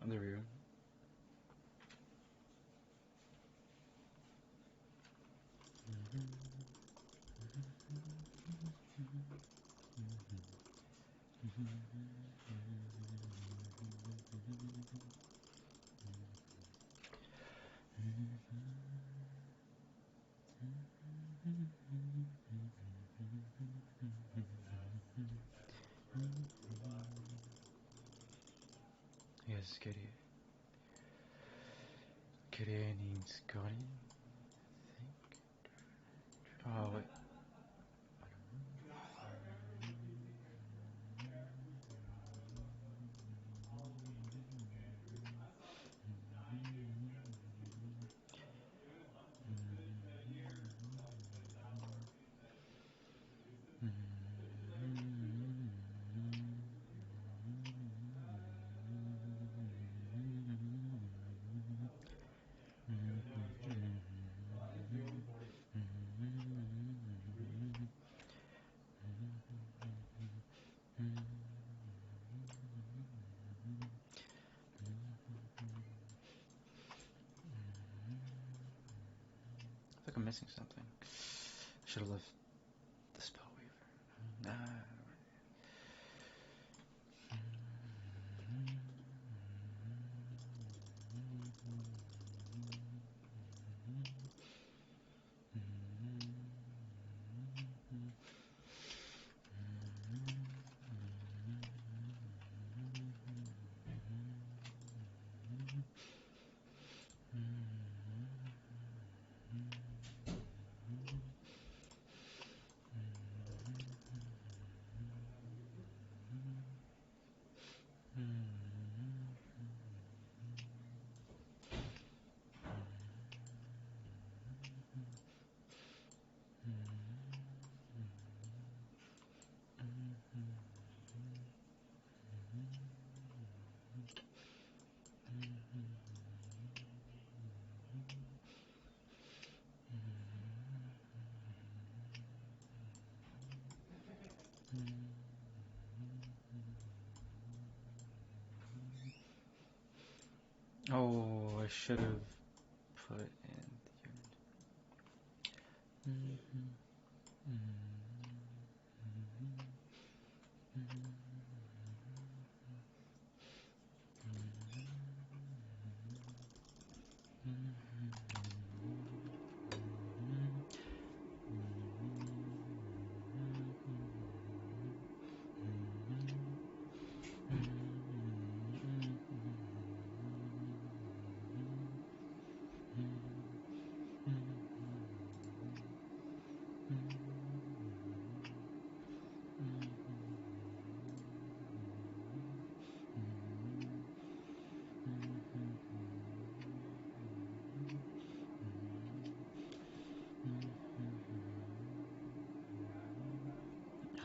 Oh, there we go. Yes, Kitty. Kitty needs guardian, I think. Oh, wait. I think I'm missing something. I should have left the spell weaver. Oh, I should have put in the unit.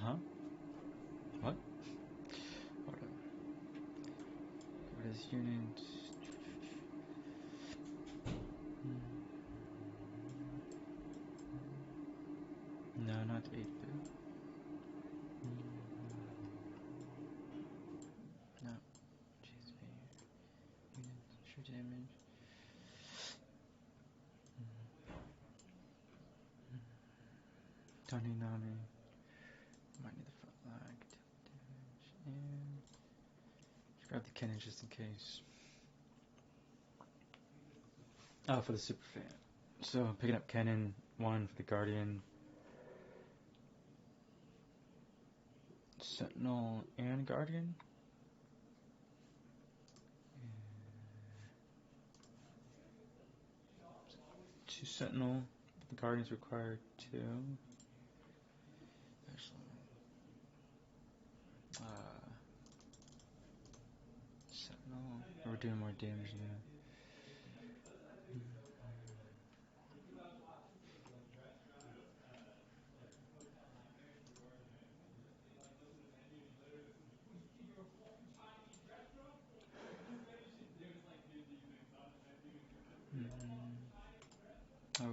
Huh? What? Hold on. What is unit? No, not 8-bit. No. GSP. Unit. True damage. Tony Nami. Might need the front lag. Damage. And just grab the cannon just in case. Oh, for the super fan. So I'm picking up cannon 1 for the guardian. Sentinel and guardian. Two sentinel. The guardians require 2. Sentinel. We're doing more damage now. Oh.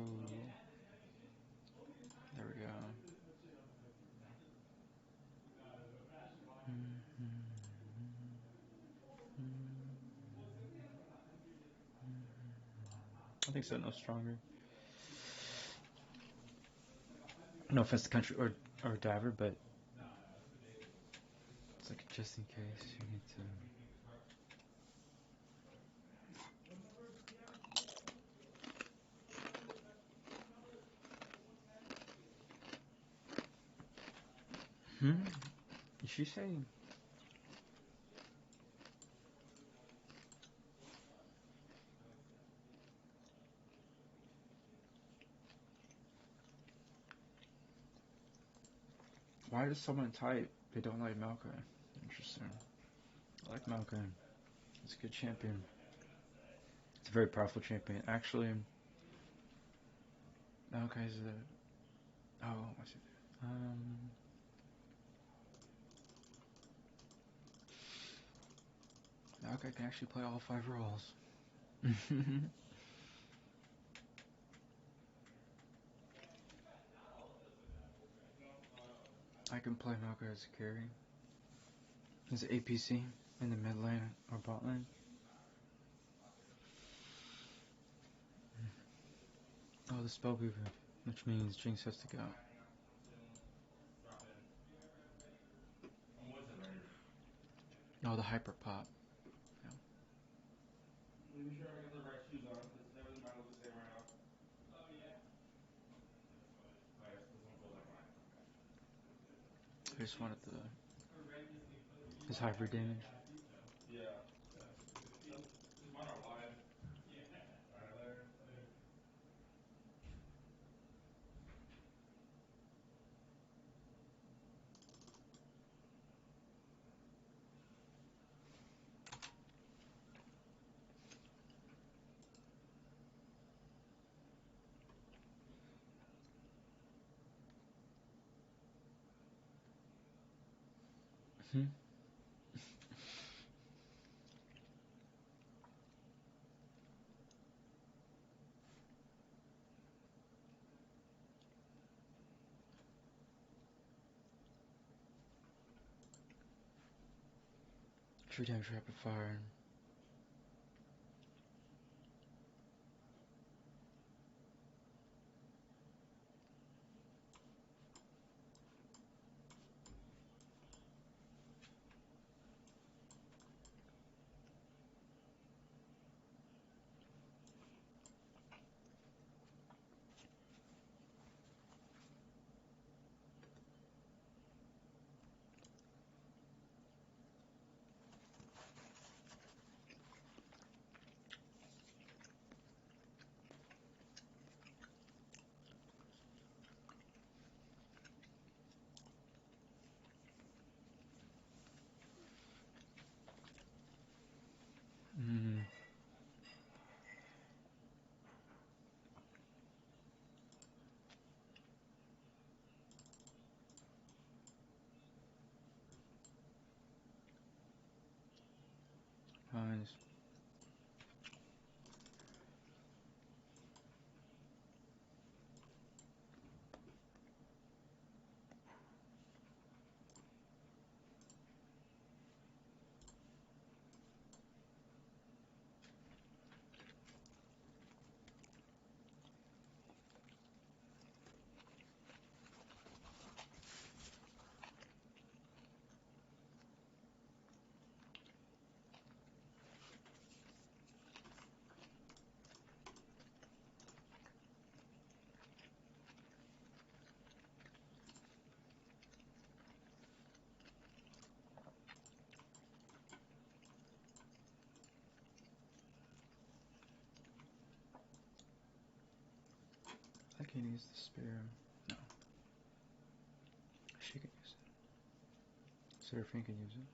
think so. No stronger. No offense to country or diver, but it's like just in case you need to. Is she saying? Why does someone type they don't like Malka? Interesting. I like Malka. It's a good champion. It's a very powerful champion. Actually, Malka is a. Oh, I see. Malka can actually play all 5 roles. I can play Malka as a carry. As an APC in the mid lane or bot lane. Oh, the spell weaver, which means Jinx has to go. Oh, the hyper pop. Yeah. Making sure I got the right shoes on because everything might look the same right now. Oh yes, this one feels like mine. I just wanted his hybrid damage. Yeah. Because mine are wide. Alright, later. True damage rapid fire. Nice. I can use the spear. No. She can use it. Seraphine can use it.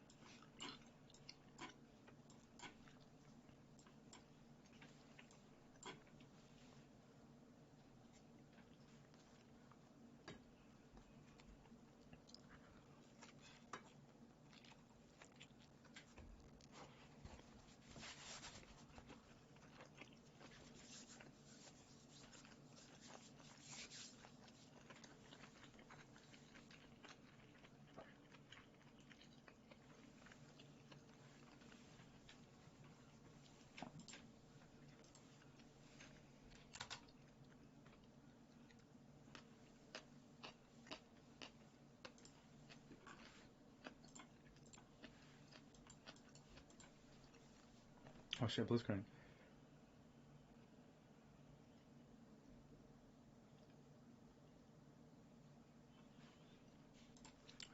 Oh shit, blue screen.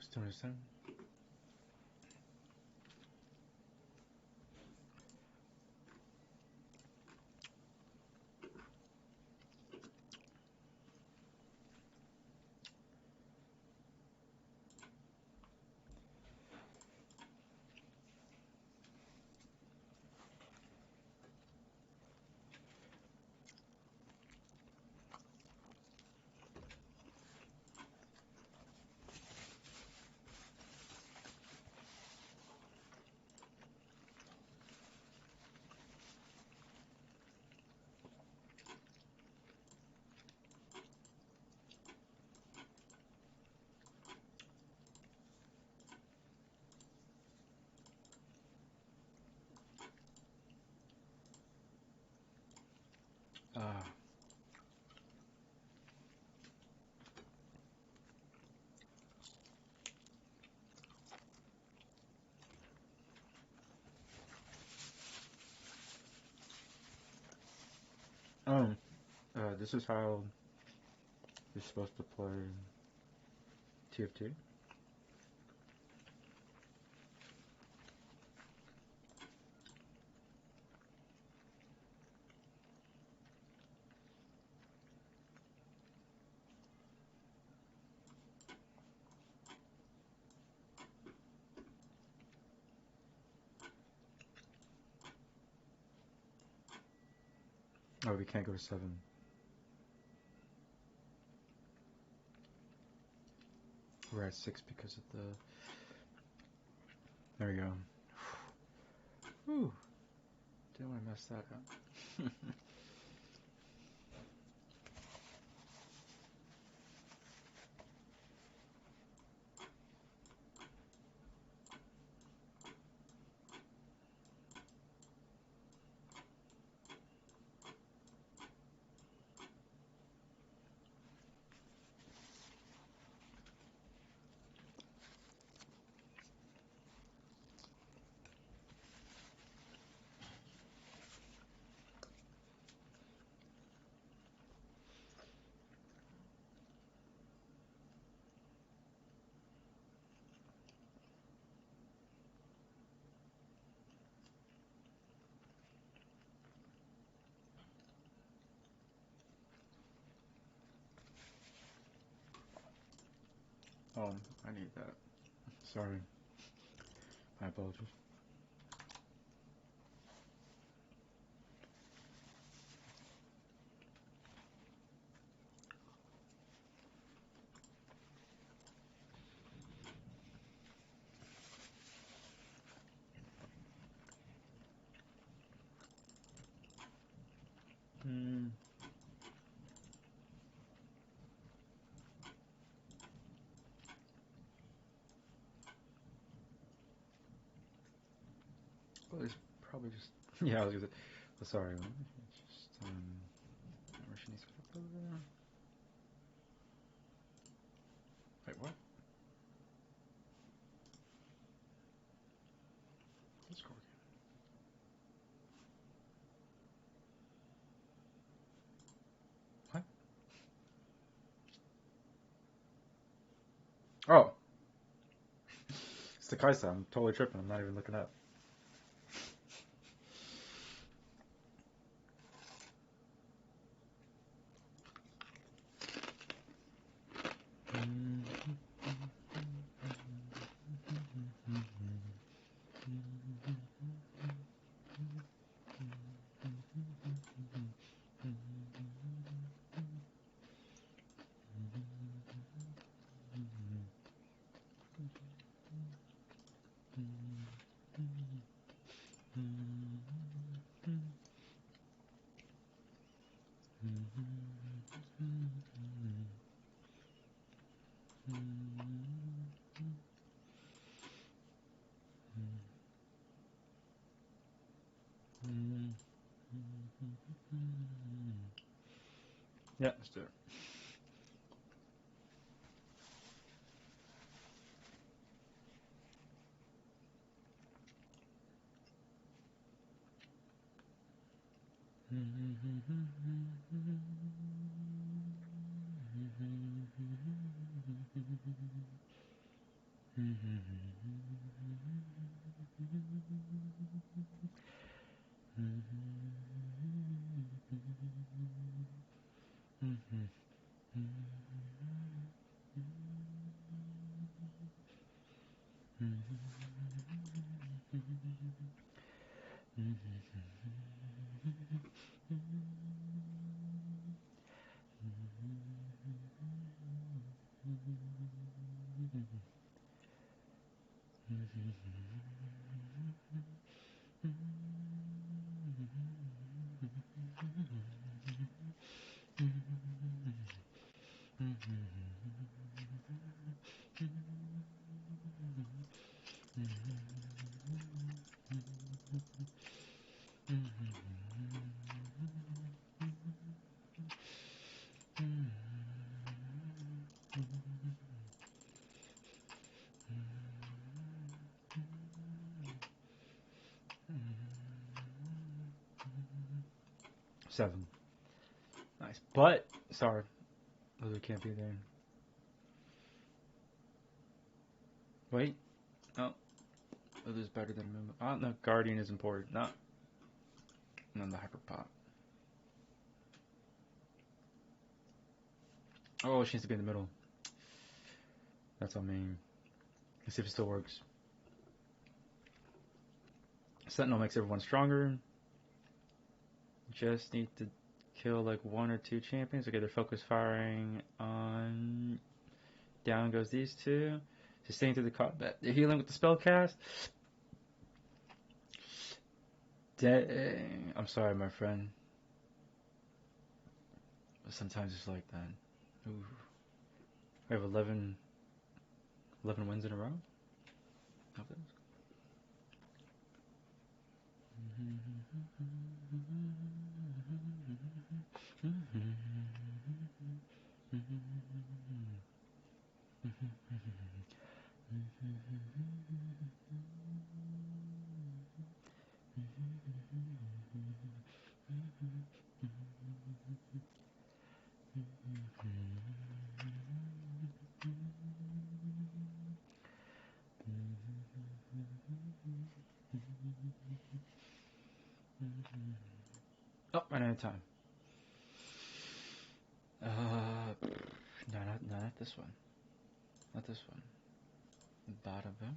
Still understand? Ah. Oh, this is how you're supposed to play TFT. Oh, we can't go to 7. We're at 6 because of the... There we go. Whew. Didn't want to mess that up. Oh, I need that. Sorry. My apologies. Hmm. Well, it's probably just... Yeah, I was gonna say... Oh, sorry. It's just, where she needs to go up over there. Wait, what? Let's go again. What? Oh! It's the Kaisa. I'm totally tripping. I'm not even looking up. Yeah, let's do it. Seven. Nice. But, sorry. Luther can't be there. Wait. Oh. Luther's better than Moon. Oh, no. Guardian is important. Not. No, the Hyperpop. Oh, she needs to be in the middle. That's what I mean. Let's see if it still works. Sentinel makes everyone stronger. Just need to kill like 1 or 2 champions. Okay, they're focus firing on. Down goes these 2. Sustain through the combat. They're healing with the spell cast. Dang. I'm sorry, my friend. But sometimes it's like that. Ooh. We have 11 wins in a row. How about this? Oh, ran out of time. No, not this one. Not this one. Bada boom.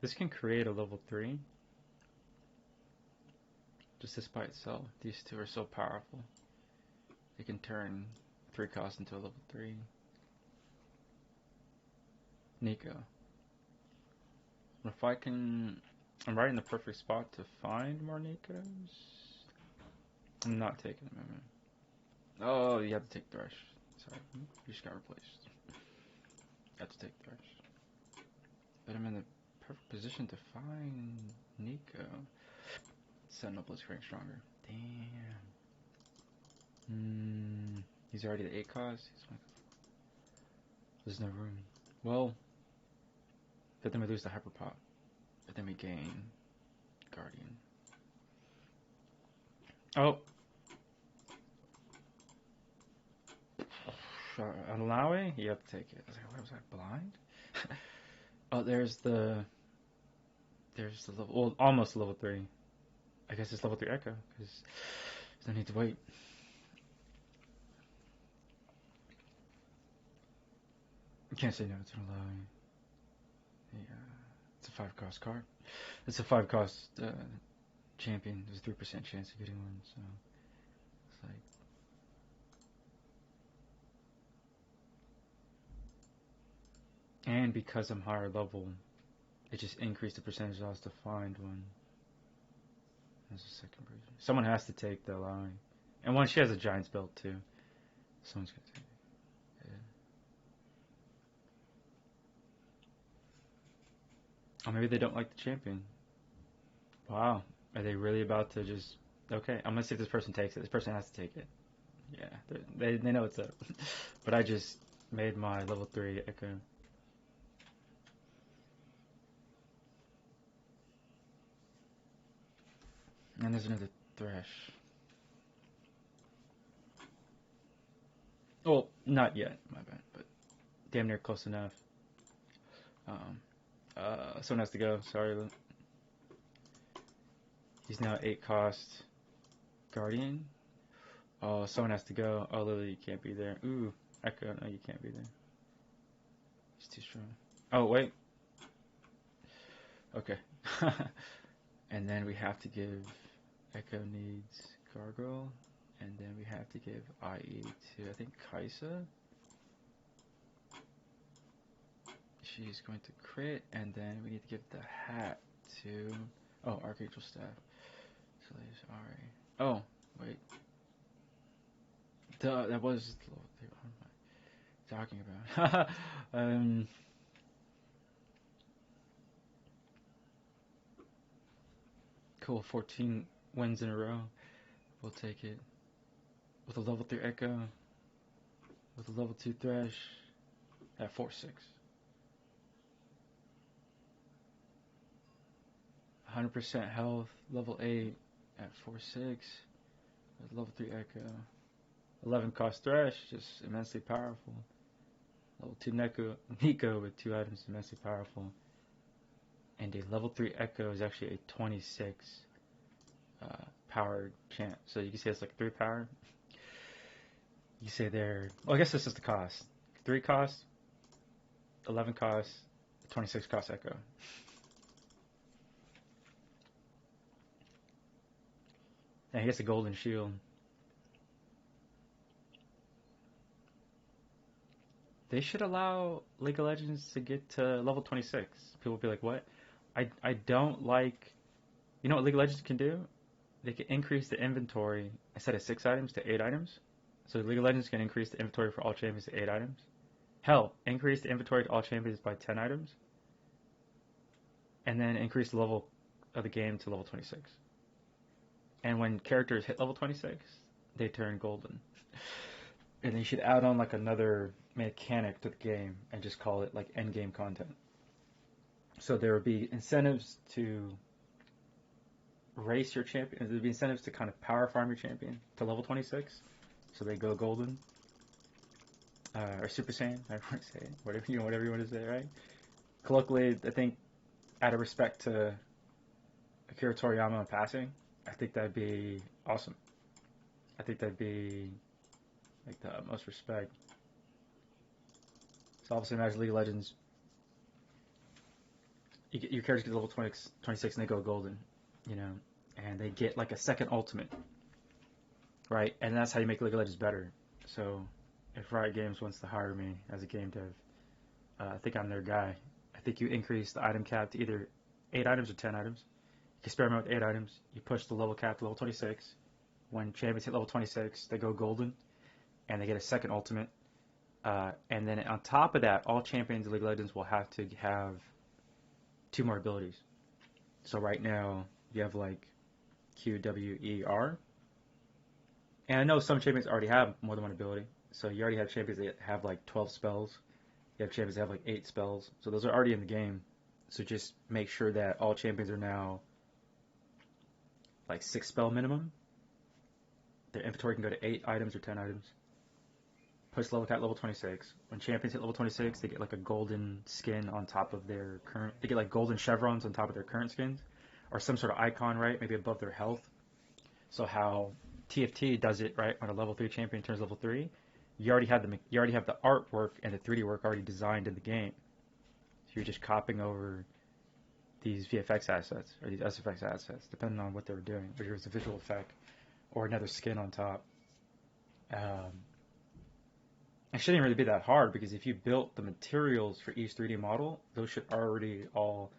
This can create a level 3. Just this by itself. These 2 are so powerful. They can turn 3 cost into a level 3. Nico. If I can... I'm right in the perfect spot to find more Nikos. I'm not taking them. Oh, you have to take Thresh. Sorry, you just got replaced. You have to take Thresh. But I'm in the perfect position to find Nico. Sentinel Blitzcrank stronger. Damn. He's already the 8 cost. There's no room. Well, but then we lose the Hyperpop. But then we gain Guardian. Oh. Alawi? You have to take it. I was like, what was I, blind? Oh, there's the level, well, almost level 3. I guess it's level 3 Echo, because there's no need to wait. You can't say no to an Alawi. Yeah, it's a 5 cost card. It's a 5 cost champion. There's a 3% chance of getting one, so it's like... And because I'm higher level, it just increased the percentage odds to find one. There's a second version. Someone has to take the Alawi. And one, she has a Giant's belt too. Someone's gonna take it. Yeah. Or maybe they don't like the champion. Wow. Are they really about to just... Okay, I'm gonna see if this person takes it. This person has to take it. Yeah, they know what's up. But I just made my level 3 Echo. And there's another Thresh. Well, not yet, my bad, but damn near close enough. Someone has to go. Sorry. He's now 8 cost. Guardian. Oh, someone has to go. Oh, Lily, you can't be there. Ooh, Echo. No, you can't be there. He's too strong. Oh, wait. Okay. And then we have to give Echo needs Gargoyle. And then we have to give IE to, I think, Kaisa. She's going to crit. And then we need to give the hat to... Oh, Archangel Staff. So there's Ari. Oh, wait. Duh, that was... What am I talking about? Cool, 14 wins in a row. We'll take it. With a level 3 Echo. With a level 2 Thresh. At 4-6. 100% health. Level 8 at 4-6. With level 3 Echo. 11 cost Thresh. Just immensely powerful. Level 2 Nico with 2 items. Immensely powerful. And a level 3 Echo is actually a 26 powered champ. So you can say it's like 3 power. You say there. Well, I guess this is the cost. 3 cost, 11 cost, 26 cost Echo. And he gets a golden shield. They should allow League of Legends to get to level 26. People will be like, what? I don't like... You know what League of Legends can do? They can increase the inventory instead of 6 items to 8 items. So League of Legends can increase the inventory for all champions to 8 items. Hell, increase the inventory to all champions by 10 items. And then increase the level of the game to level 26. And when characters hit level 26, they turn golden. And they should add on like another mechanic to the game and just call it like end game content. So there would be incentives to race your champion. There'd be incentives to kind of power farm your champion to level 26, so they go golden or Super Saiyan. I don't want to say it. Whatever you want to say, right? Colloquially, I think out of respect to Akira Toriyama and passing, I think that'd be awesome. I think that'd be like the utmost respect. So obviously, imagine League of Legends. Your characters get to level 26 and they go golden, you know, and they get like a second ultimate, right? And that's how you make League of Legends better. So if Riot Games wants to hire me as a game dev, I think I'm their guy. I think you increase the item cap to either 8 items or 10 items. You experiment with 8 items. You push the level cap to level 26. When champions hit level 26, they go golden, and they get a second ultimate. And then on top of that, all champions of League of Legends will have to have 2 more abilities. So right now, you have like Q, W, E, R. And I know some champions already have more than one ability. So you already have champions that have like 12 spells. You have champions that have like 8 spells. So those are already in the game. So just make sure that all champions are now like 6 spell minimum. Their inventory can go to 8 items or 10 items. Push level cap level 26. When champions hit level 26, they get like a golden skin on top of their current... They get like golden chevrons on top of their current skins. Or some sort of icon, right? Maybe above their health. So how TFT does it, right? When a level 3 champion turns level 3, you already have the artwork and the 3D work already designed in the game. So you're just copying over these VFX assets or these SFX assets, depending on what they were doing. Whether it's a visual effect or another skin on top. It shouldn't really be that hard, because if you built the materials for each 3D model, those should already all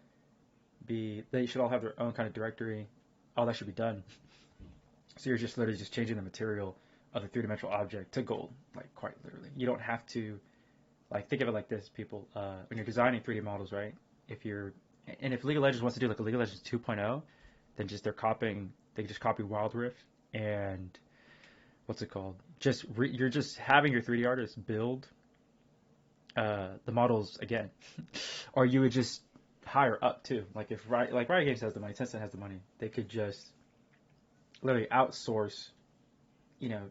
be, they should all have their own kind of directory. All that should be done. So you're just literally just changing the material of the 3-dimensional object to gold, like quite literally. You don't have to, like, think of it like this, people. When you're designing 3D models, right? If League of Legends wants to do like a League of Legends 2.0, then they can just copy Wild Rift and what's it called? you're just having your 3D artist build the models again, or you would just hire up too. Like if Riot Games has the money, Tencent has the money, they could just literally outsource, you know,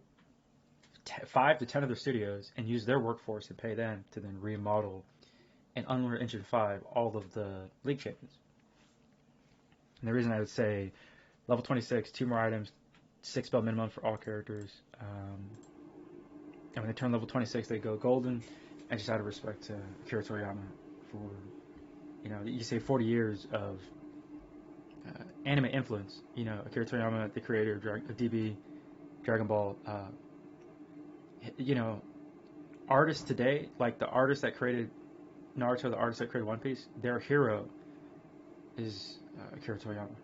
5 to 10 other studios and use their workforce and pay them to then remodel in Unreal Engine 5 all of the League champions. And the reason I would say level 26, 2 more items, 6 bell minimum for all characters. And when they turn level 26, they go golden. And just out of respect to Akira Toriyama for, you say 40 years of anime influence. Akira Toriyama, the creator of DB, Dragon Ball. Artists today, like the artist that created Naruto, the artist that created One Piece, their hero is Akira Toriyama.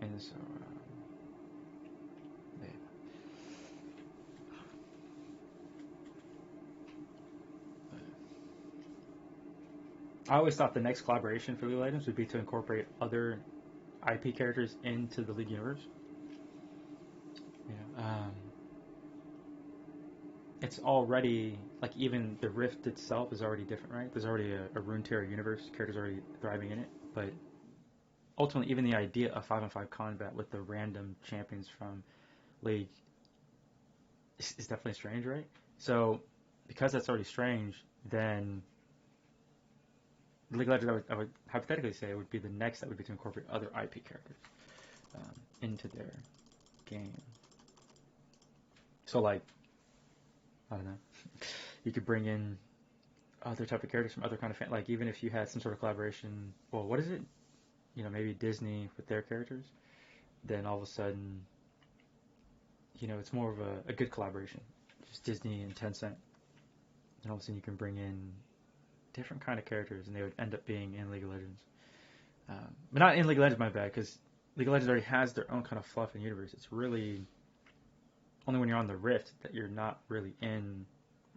And so, I always thought the next collaboration for League of Legends would be to incorporate other IP characters into the League universe. It's already, like, even the Rift itself is already different, right? There's already a Runeterra universe, characters already thriving in it, but ultimately, even the idea of 5-on-5 combat with the random champions from League is definitely strange, right? So, because that's already strange, then League of Legends, I would hypothetically say, would be the next that would be to incorporate other IP characters into their game. So, like, I don't know, you could bring in other type of characters from other kind of like even if you had some sort of collaboration. Well, what is it? Maybe Disney with their characters. Then all of a sudden, it's more of a good collaboration. Just Disney and Tencent. And all of a sudden you can bring in different kind of characters, and they would end up being in League of Legends. But not in League of Legends, my bad, because League of Legends already has their own kind of fluff and universe. It's really only when you're on the Rift that you're not really in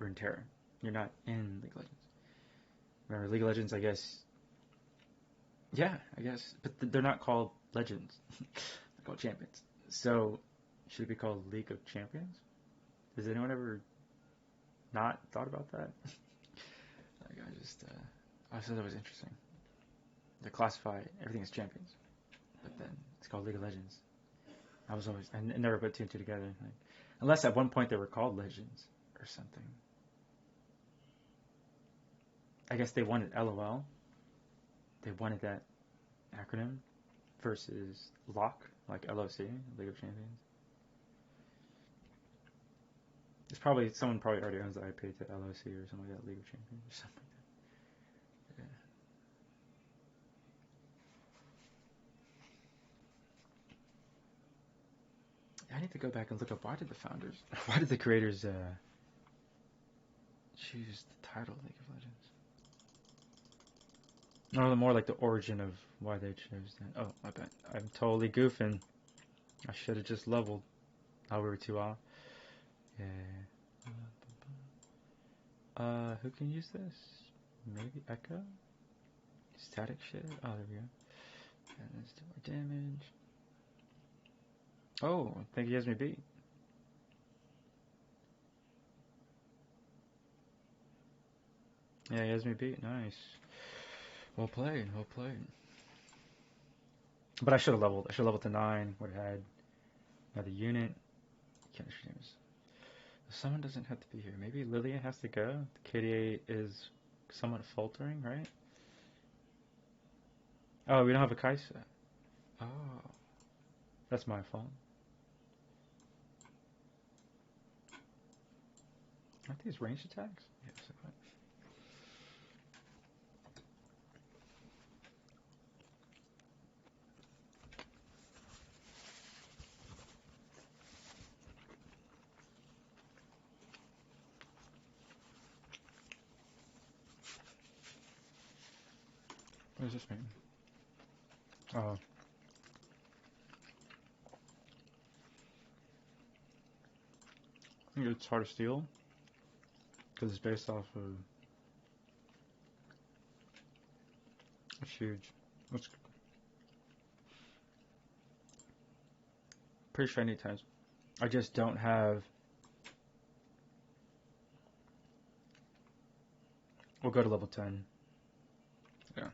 Runeterra. You're not in League of Legends. Remember, League of Legends, I guess. Yeah, I guess. But they're not called Legends. They're called Champions. So, should it be called League of Champions? Has anyone ever not thought about that? Like, I thought that was interesting. They classify everything as champions, but then it's called League of Legends. I never put two and two together. Like, unless at one point they were called Legends or something. I guess they wanted LOL. They wanted that acronym versus LOC, like LOC, League of Champions. It's probably someone already owns the IP to LOC or something like that, League of Champions or something like that. Yeah. I need to go back and look up why did the creators choose the title League of Legends? Or more like the origin of why they chose that. Oh, my bad. I'm totally goofing. I should have just leveled. Oh, we were too off. Yeah. Who can use this? Maybe Echo? Static shit? Oh, there we go. And let's do more damage. Oh, I think he has me beat. Yeah, he has me beat. Nice. Well played, well played. But I should have leveled. I should have leveled to 9. Would have had another unit. Can't streams. Someone doesn't have to be here. Maybe Lillian has to go. The KDA is somewhat faltering, right? Oh, we don't have a Kaisa. Oh. That's my fault. Aren't these ranged attacks? Yes. What does this mean? Oh. I think it's hard to steal. Because it's based off of... It's huge. It's pretty shiny times. I just don't have We'll go to level 10. Yeah.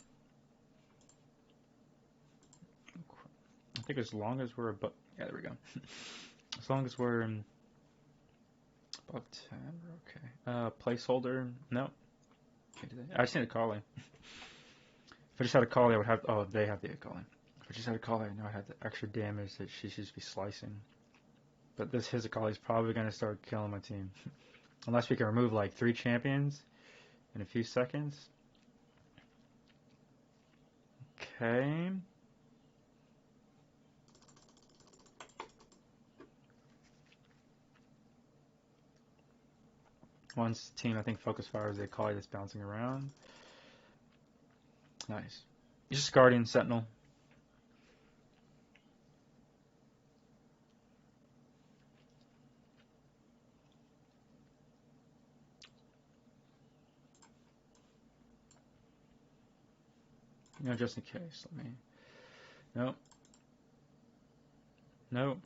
I think as long as we're above... Yeah, there we go. As long as we're above 10, we're okay. Placeholder. No. Can't do that. I just need a collie. If I just had a collie, I would have... Oh, they have the collie. If I just had a collie, I know I had the extra damage that she should just be slicing. But this Hizakali is probably going to start killing my team. Unless we can remove like 3 champions in a few seconds. Okay. One's team, I think, focus fire is a collie that's bouncing around. Nice. Just Guardian Sentinel. You know, just in case. Let me. Nope. Nope.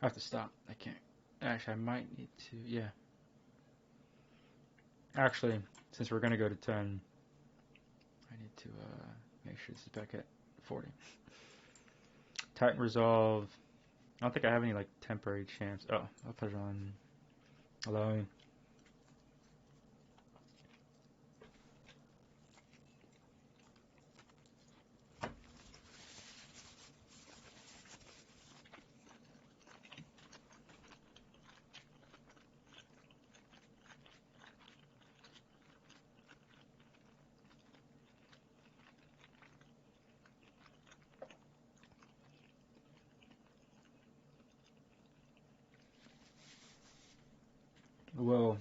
I have to stop. I can't. Actually, I might need to. Yeah. Actually, since we're going to go to 10, I need to make sure this is back at 40. Titan Resolve. I don't think I have any like temporary champs. Oh, I'll put it on. Hello. Well,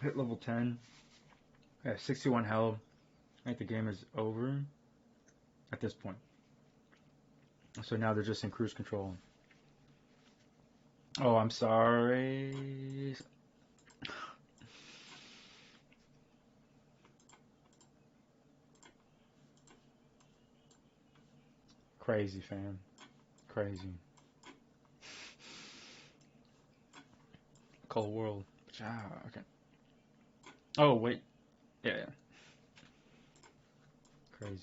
hit level 10. I have 61 health. I think the game is over at this point. So now they're just in cruise control. Oh, I'm sorry. Crazy, fam. Crazy. Cold world. Ah, okay. Oh, wait. Yeah. Crazy.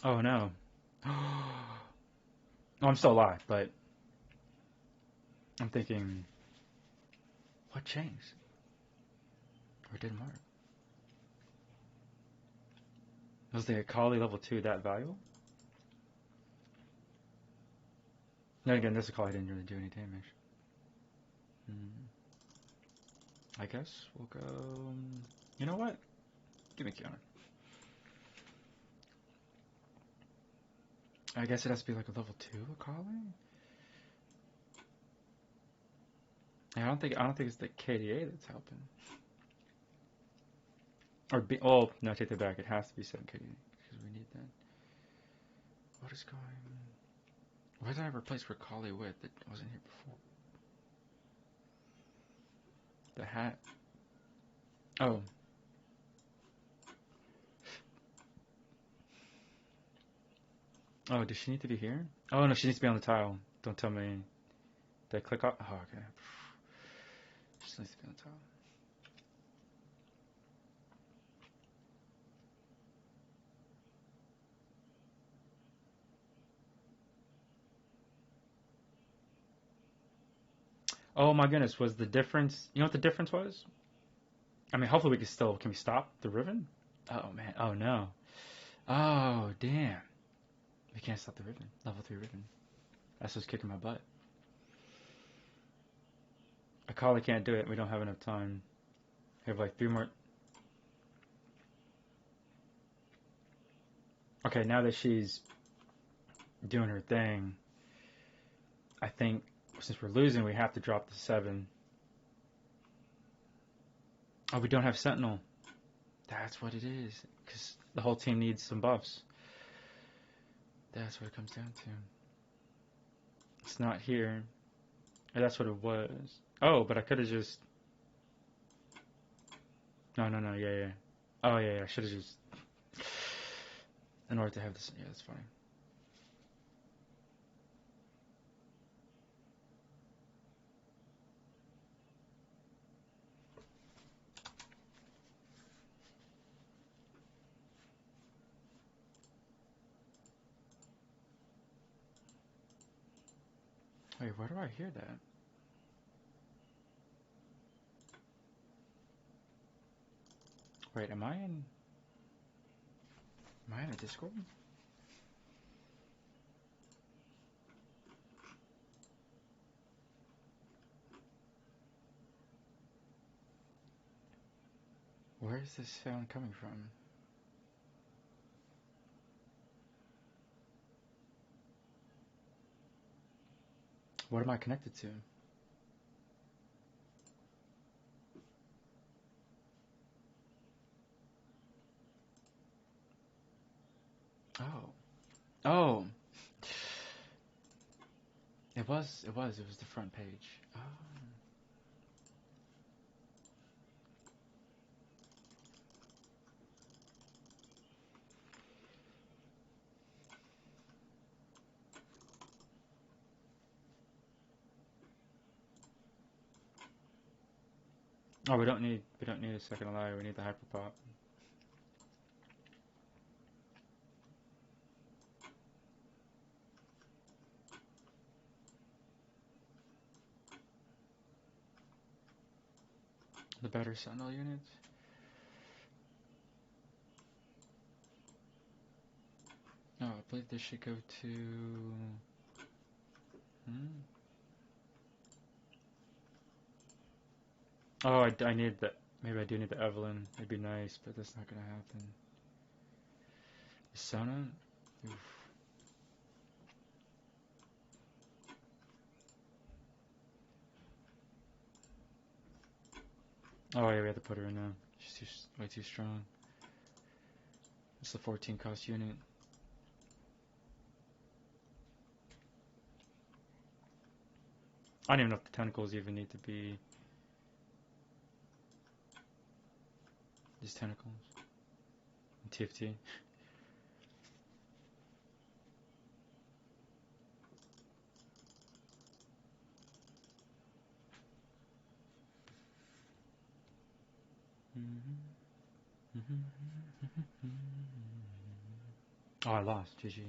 Oh, no. Oh, I'm still alive, but I'm thinking, what changed? Or didn't matter? Was the Akali level 2 that valuable? Then again, this Akali didn't really do any damage. I guess we'll go... You know what? Give me Kiana. I guess it has to be like a level 2 Akali? I don't think it's the KDA that's helping. Or B. Oh no, I take that back. It has to be 7 KDA because we need that. What is going? What did I replace Ricali with that wasn't here before? The hat. Oh. Oh, does she need to be here? Oh no, she needs to be on the tile. Don't tell me. Did I click off? Oh, okay. She needs to be on the tile. Oh my goodness, was the difference... You know what the difference was? I mean, hopefully can we stop the Riven? Oh man, oh no. Oh, damn. We can't stop the Riven. Level 3 Riven. That's just kicking my butt. Akali can't do it. We don't have enough time. We have like 3 more... Okay, now that she's doing her thing, I think since we're losing, we have to drop the 7. Oh, we don't have Sentinel. That's what it is. Because the whole team needs some buffs. That's what it comes down to. It's not here. That's what it was. Oh, but I could have just. No, no, no. Yeah, yeah. Oh, yeah, yeah. I should have just. In order to have this. Yeah, that's fine. Wait, where do I hear that? Wait, am I in? Am I in a Discord? Where is this sound coming from? What am I connected to? Oh. Oh. It was the front page. Oh. Oh, we don't need a second layer. We need the hyperpop. The better sentinel units. Oh, I believe this should go to. Hmm? Oh, I need the. Maybe I do need the Evelyn. It'd be nice, but that's not gonna happen. The Sona? Oof. Oh yeah, we have to put her in now. She's way too strong. It's the 14 cost unit. I don't even know if the tentacles even need to be these tentacles. TFT. Oh, I lost. GG.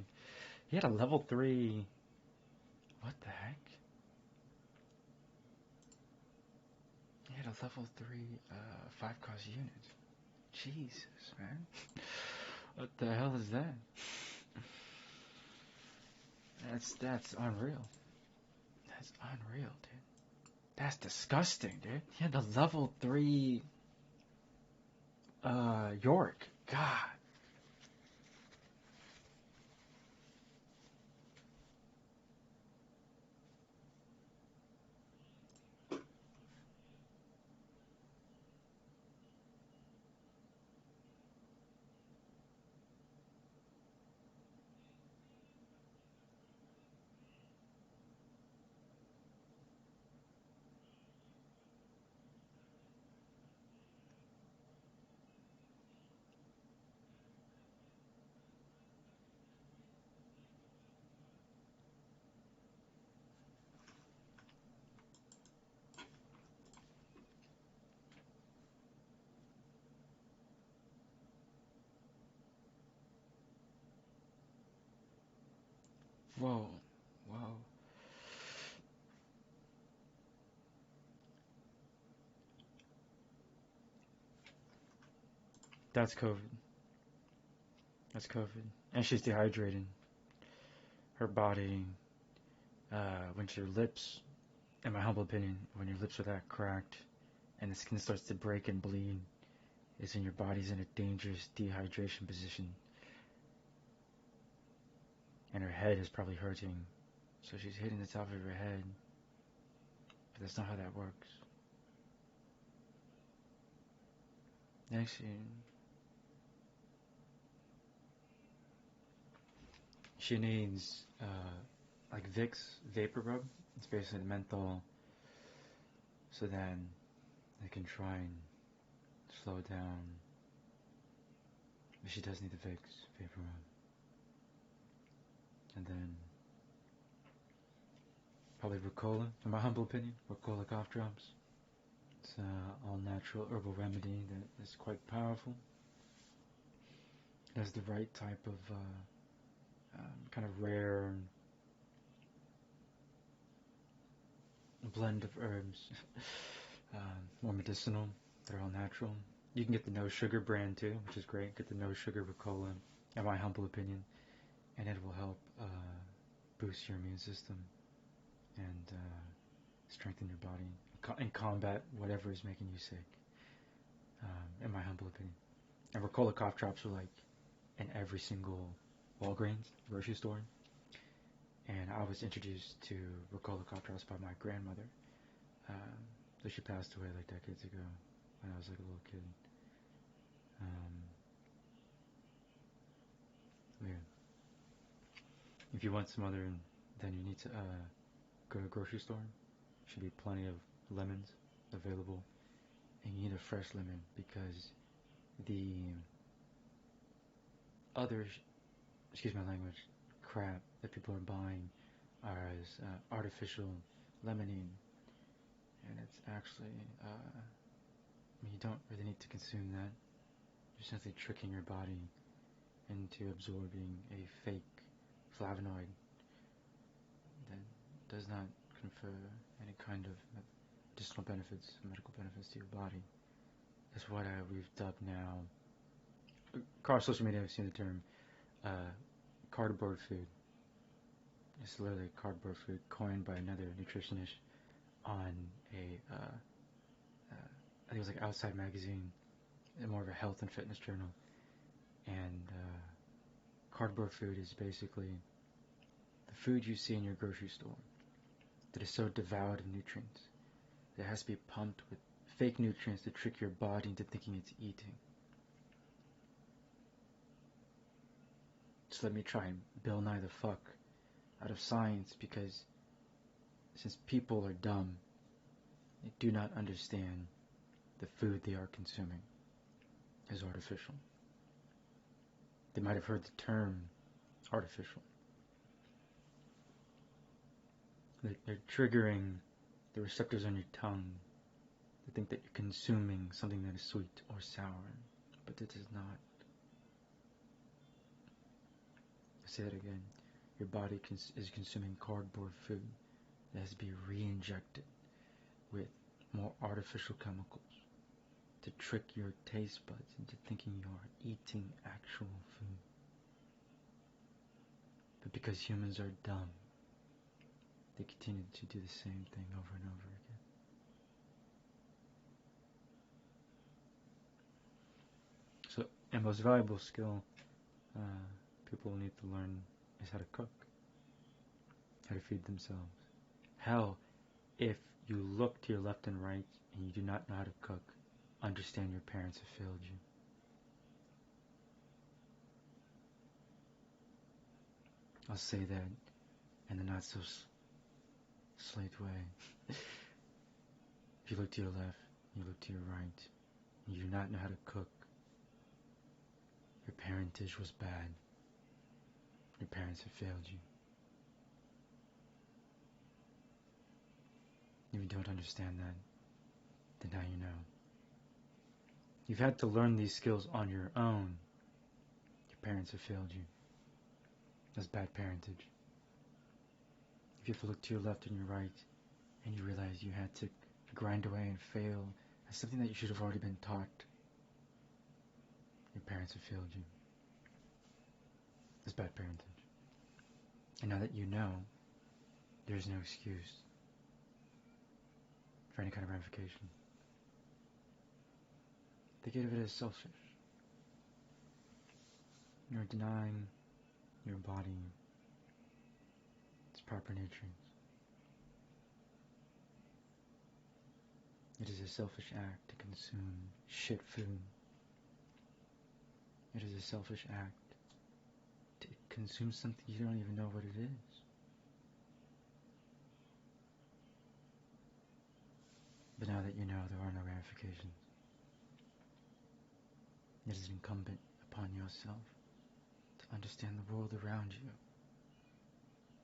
He had a level 3. What the heck? He had a level 3 5 cost unit. Jesus, man. What the hell is that? That's unreal. That's unreal, dude. That's disgusting, dude. He had the level 3 York. God. Whoa. Whoa. That's COVID. That's COVID. And she's dehydrated. Her body, when your lips, in my humble opinion, when your lips are that cracked and the skin starts to break and bleed, is in your body's in a dangerous dehydration position. And her head is probably hurting. So she's hitting the top of her head. But that's not how that works. Next, she needs like Vicks vapor rub. It's basically the menthol, so then they can try and slow down. But she does need the Vicks vapor rub. And then probably Ricola, in my humble opinion. Ricola cough drops. It's all natural herbal remedy that is quite powerful. It has the right type of kind of rare blend of herbs, more medicinal. They're all natural. You can get the no sugar brand too, which is great. Get the no sugar Ricola, in my humble opinion, and it will help boost your immune system and strengthen your body and combat whatever is making you sick. In my humble opinion, and Ricola cough drops are like in every single Walgreens grocery store. And I was introduced to Ricola cough drops by my grandmother. So she passed away like decades ago when I was like a little kid. Yeah. If you want some other, then you need to go to a grocery store. Should be plenty of lemons available, and you need a fresh lemon because the other, excuse my language, crap that people are buying are as artificial lemonade, and it's actually, you don't really need to consume that. You're simply tricking your body into absorbing a fake flavonoid that does not confer any kind of medicinal benefits, medical benefits to your body. That's what we've dubbed now. Across social media, I've seen the term cardboard food. It's literally cardboard food coined by another nutritionist on I think it was like Outside Magazine, more of a health and fitness journal. And cardboard food is basically the food you see in your grocery store that is so devoid of nutrients that it has to be pumped with fake nutrients to trick your body into thinking it's eating. So let me try and Bill Nye the fuck out of science, because since people are dumb, they do not understand the food they are consuming is artificial. They might have heard the term artificial. They're triggering the receptors on your tongue to think that you're consuming something that is sweet or sour, but it is not. I say that again. Your body is consuming cardboard food that has to be re-injected with more artificial chemicals to trick your taste buds into thinking you are eating actual food. But because humans are dumb, they continue to do the same thing over and over again. So, the most valuable skill people need to learn is how to cook, how to feed themselves. Hell, if you look to your left and right and you do not know how to cook, understand your parents have failed you. I'll say that in a not so slight way. If you look to your left, you look to your right, and you do not know how to cook, your parentage was bad. Your parents have failed you. If you don't understand that, then now you know. You've had to learn these skills on your own. Your parents have failed you. That's bad parentage. If you have to look to your left and your right, and you realize you had to grind away and fail at something that you should have already been taught, your parents have failed you. That's bad parentage. And now that you know, there's no excuse for any kind of ramification. Think of it as selfish. You're denying your body its proper nutrients. It is a selfish act to consume shit food. It is a selfish act to consume something you don't even know what it is. But now that you know there are no ramifications, it is incumbent upon yourself to understand the world around you.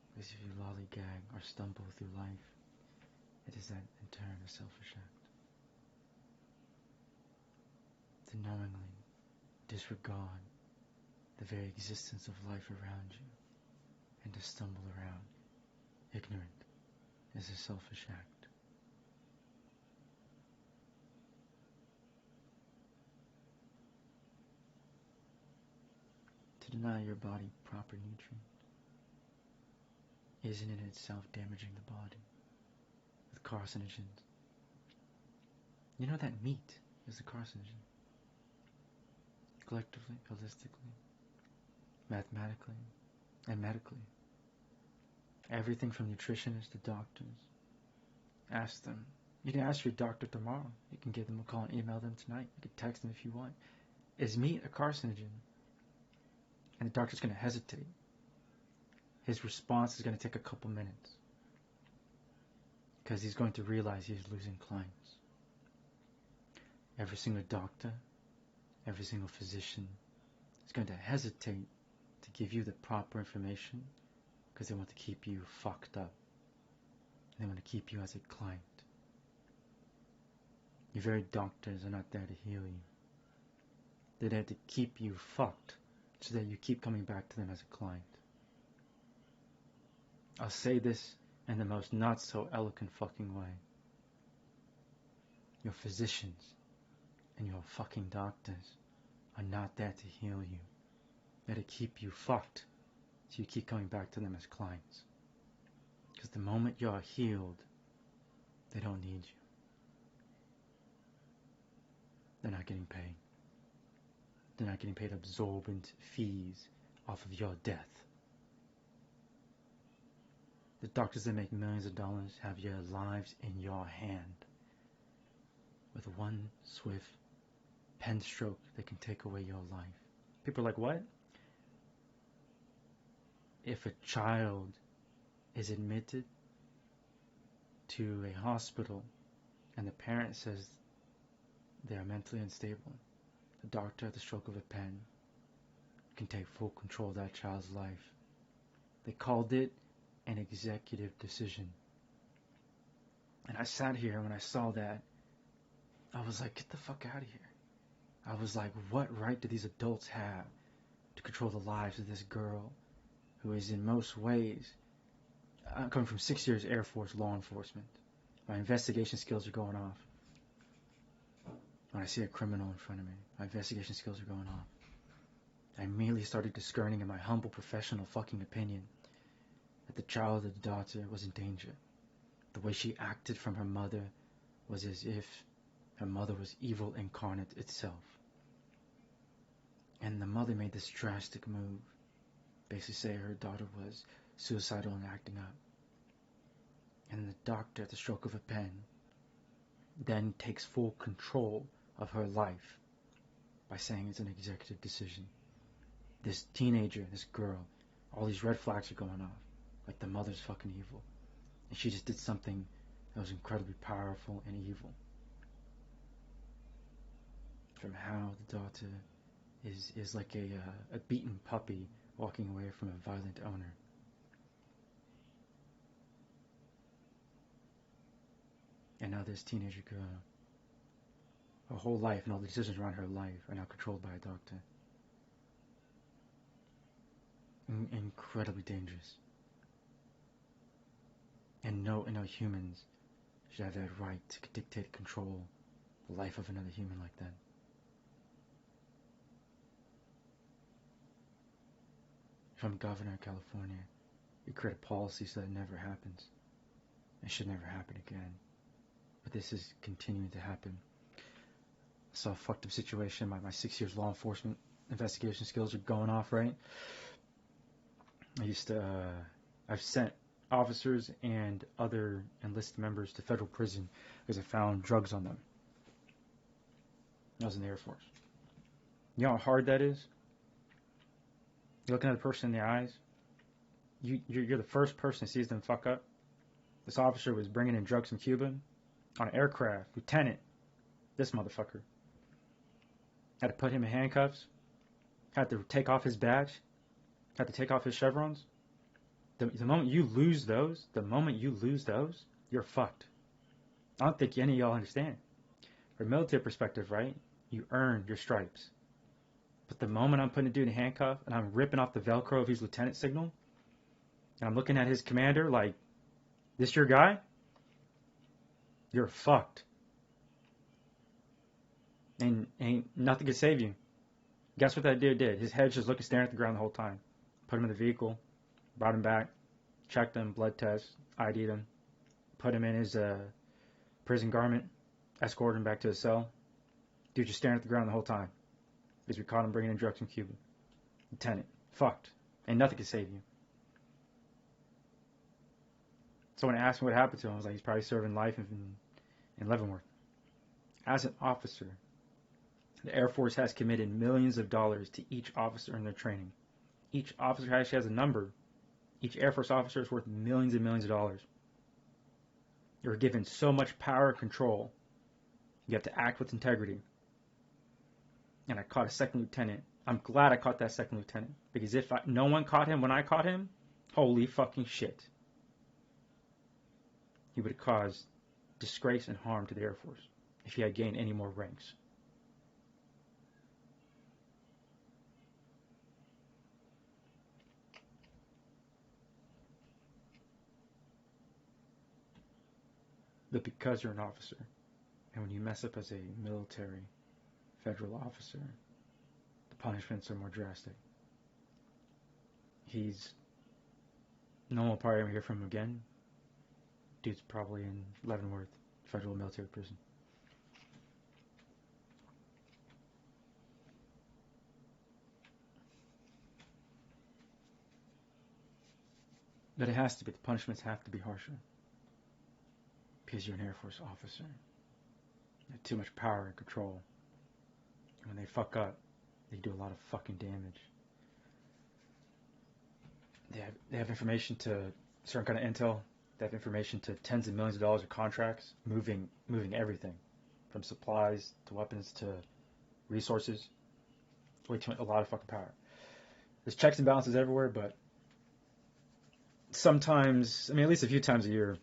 Because if you lollygag or stumble through life, it is that in turn a selfish act. To knowingly disregard the very existence of life around you and to stumble around ignorant is a selfish act. To deny your body proper nutrients isn't in itself damaging the body with carcinogens. You know that meat is a carcinogen. Collectively, holistically, mathematically, and medically. Everything from nutritionists to doctors. Ask them. You can ask your doctor tomorrow. You can give them a call and email them tonight. You can text them if you want. Is meat a carcinogen? And the doctor's going to hesitate. His response is going to take a couple minutes. Because he's going to realize he's losing clients. Every single doctor, every single physician is going to hesitate to give you the proper information because they want to keep you fucked up. They want to keep you as a client. Your very doctors are not there to heal you. They're there to keep you fucked so that you keep coming back to them as a client. I'll say this in the most not so eloquent fucking way. Your physicians and your fucking doctors are not there to heal you. They're to keep you fucked so you keep coming back to them as clients. Because the moment you're healed, they don't need you. They're not getting paid. They're not getting paid absorbent fees off of your death. The doctors that make millions of dollars have your lives in your hand. With one swift pen stroke, they can take away your life. People are like, what? If a child is admitted to a hospital and the parent says they are mentally unstable, the doctor at the stroke of a pen can take full control of that child's life. They called it an executive decision. And I sat here when I saw that, I was like, get the fuck out of here. I was like, what right do these adults have to control the lives of this girl who is in most ways, I'm coming from 6 years Air Force law enforcement. My investigation skills are going off. When I see a criminal in front of me, my investigation skills are going off. I immediately started discerning in my humble professional fucking opinion that the child of the daughter was in danger. The way she acted from her mother was as if her mother was evil incarnate itself. And the mother made this drastic move. Basically say her daughter was suicidal and acting up. And the doctor, at the stroke of a pen, then takes full control of her life by saying it's an executive decision. This teenager, this girl, all these red flags are going off. Like the mother's fucking evil. And she just did something that was incredibly powerful and evil. From how the daughter is like a beaten puppy walking away from a violent owner. And now this teenager girl, her whole life and all the decisions around her life are now controlled by a doctor. Incredibly dangerous. And no humans should have that right to dictate, control the life of another human like that. If I'm governor of California, we create a policy so that it never happens. It should never happen again. But this is continuing to happen. I saw a fucked up situation. My 6 years law enforcement investigation skills are going off, right? I've sent officers and other enlisted members to federal prison because I found drugs on them. I was in the Air Force. You know how hard that is? You're looking at the person in the eyes. You're the first person that sees them fuck up. This officer was bringing in drugs from Cuba. on an aircraft, lieutenant, this motherfucker. Had to put him in handcuffs, had to take off his badge, had to take off his chevrons. The moment you lose those, you're fucked. I don't think any of y'all understand. From a military perspective, right, you earn your stripes. But the moment I'm putting a dude in handcuff and I'm ripping off the Velcro of his lieutenant signal, and I'm looking at his commander like, this your guy? You're fucked. And ain't nothing can save you. Guess what that dude did? His head's just looking, staring at the ground the whole time. Put him in the vehicle, brought him back, checked him, blood test, ID'd him, put him in his prison garment, escorted him back to his cell. Dude just staring at the ground the whole time because we caught him bringing in drugs from Cuba. Lieutenant, fucked. Ain't nothing can save you. So when I asked him what happened to him, I was like, he's probably serving life in Leavenworth. As an officer, the Air Force has committed millions of dollars to each officer in their training. Each officer actually has a number. Each Air Force officer is worth millions and millions of dollars. You're given so much power and control. You have to act with integrity. And I caught a second lieutenant. I'm glad I caught that second lieutenant. Because if no one caught him when I caught him, holy fucking shit. He would have caused disgrace and harm to the Air Force if he had gained any more ranks. But because you're an officer, and when you mess up as a military federal officer, the punishments are more drastic. No one will probably ever hear from him again. Dude's probably in Leavenworth Federal Military Prison. But it has to be, the punishments have to be harsher. Because you're an Air Force officer. You have too much power and control. And when they fuck up, they do a lot of fucking damage. They have information to certain kind of intel. They have information to tens of millions of dollars of contracts, moving everything, from supplies to weapons to resources. A lot of fucking power. There's checks and balances everywhere, but sometimes, at least a few times a year,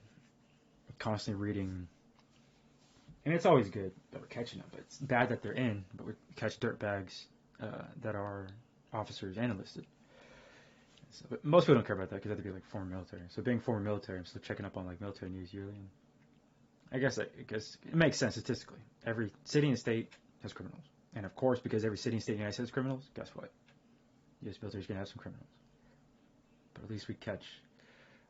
I'm constantly reading, and it's always good that we're catching them, but it's bad that they're in, but we catch dirtbags that are officers and enlisted. So, but most people don't care about that because they have to be like former military. So being former military, I'm still checking up on like military news yearly. And I guess it makes sense statistically. Every city and state has criminals. And of course, because every city and state in the United States has criminals, guess what? U.S. military is going to have some criminals. But at least we catch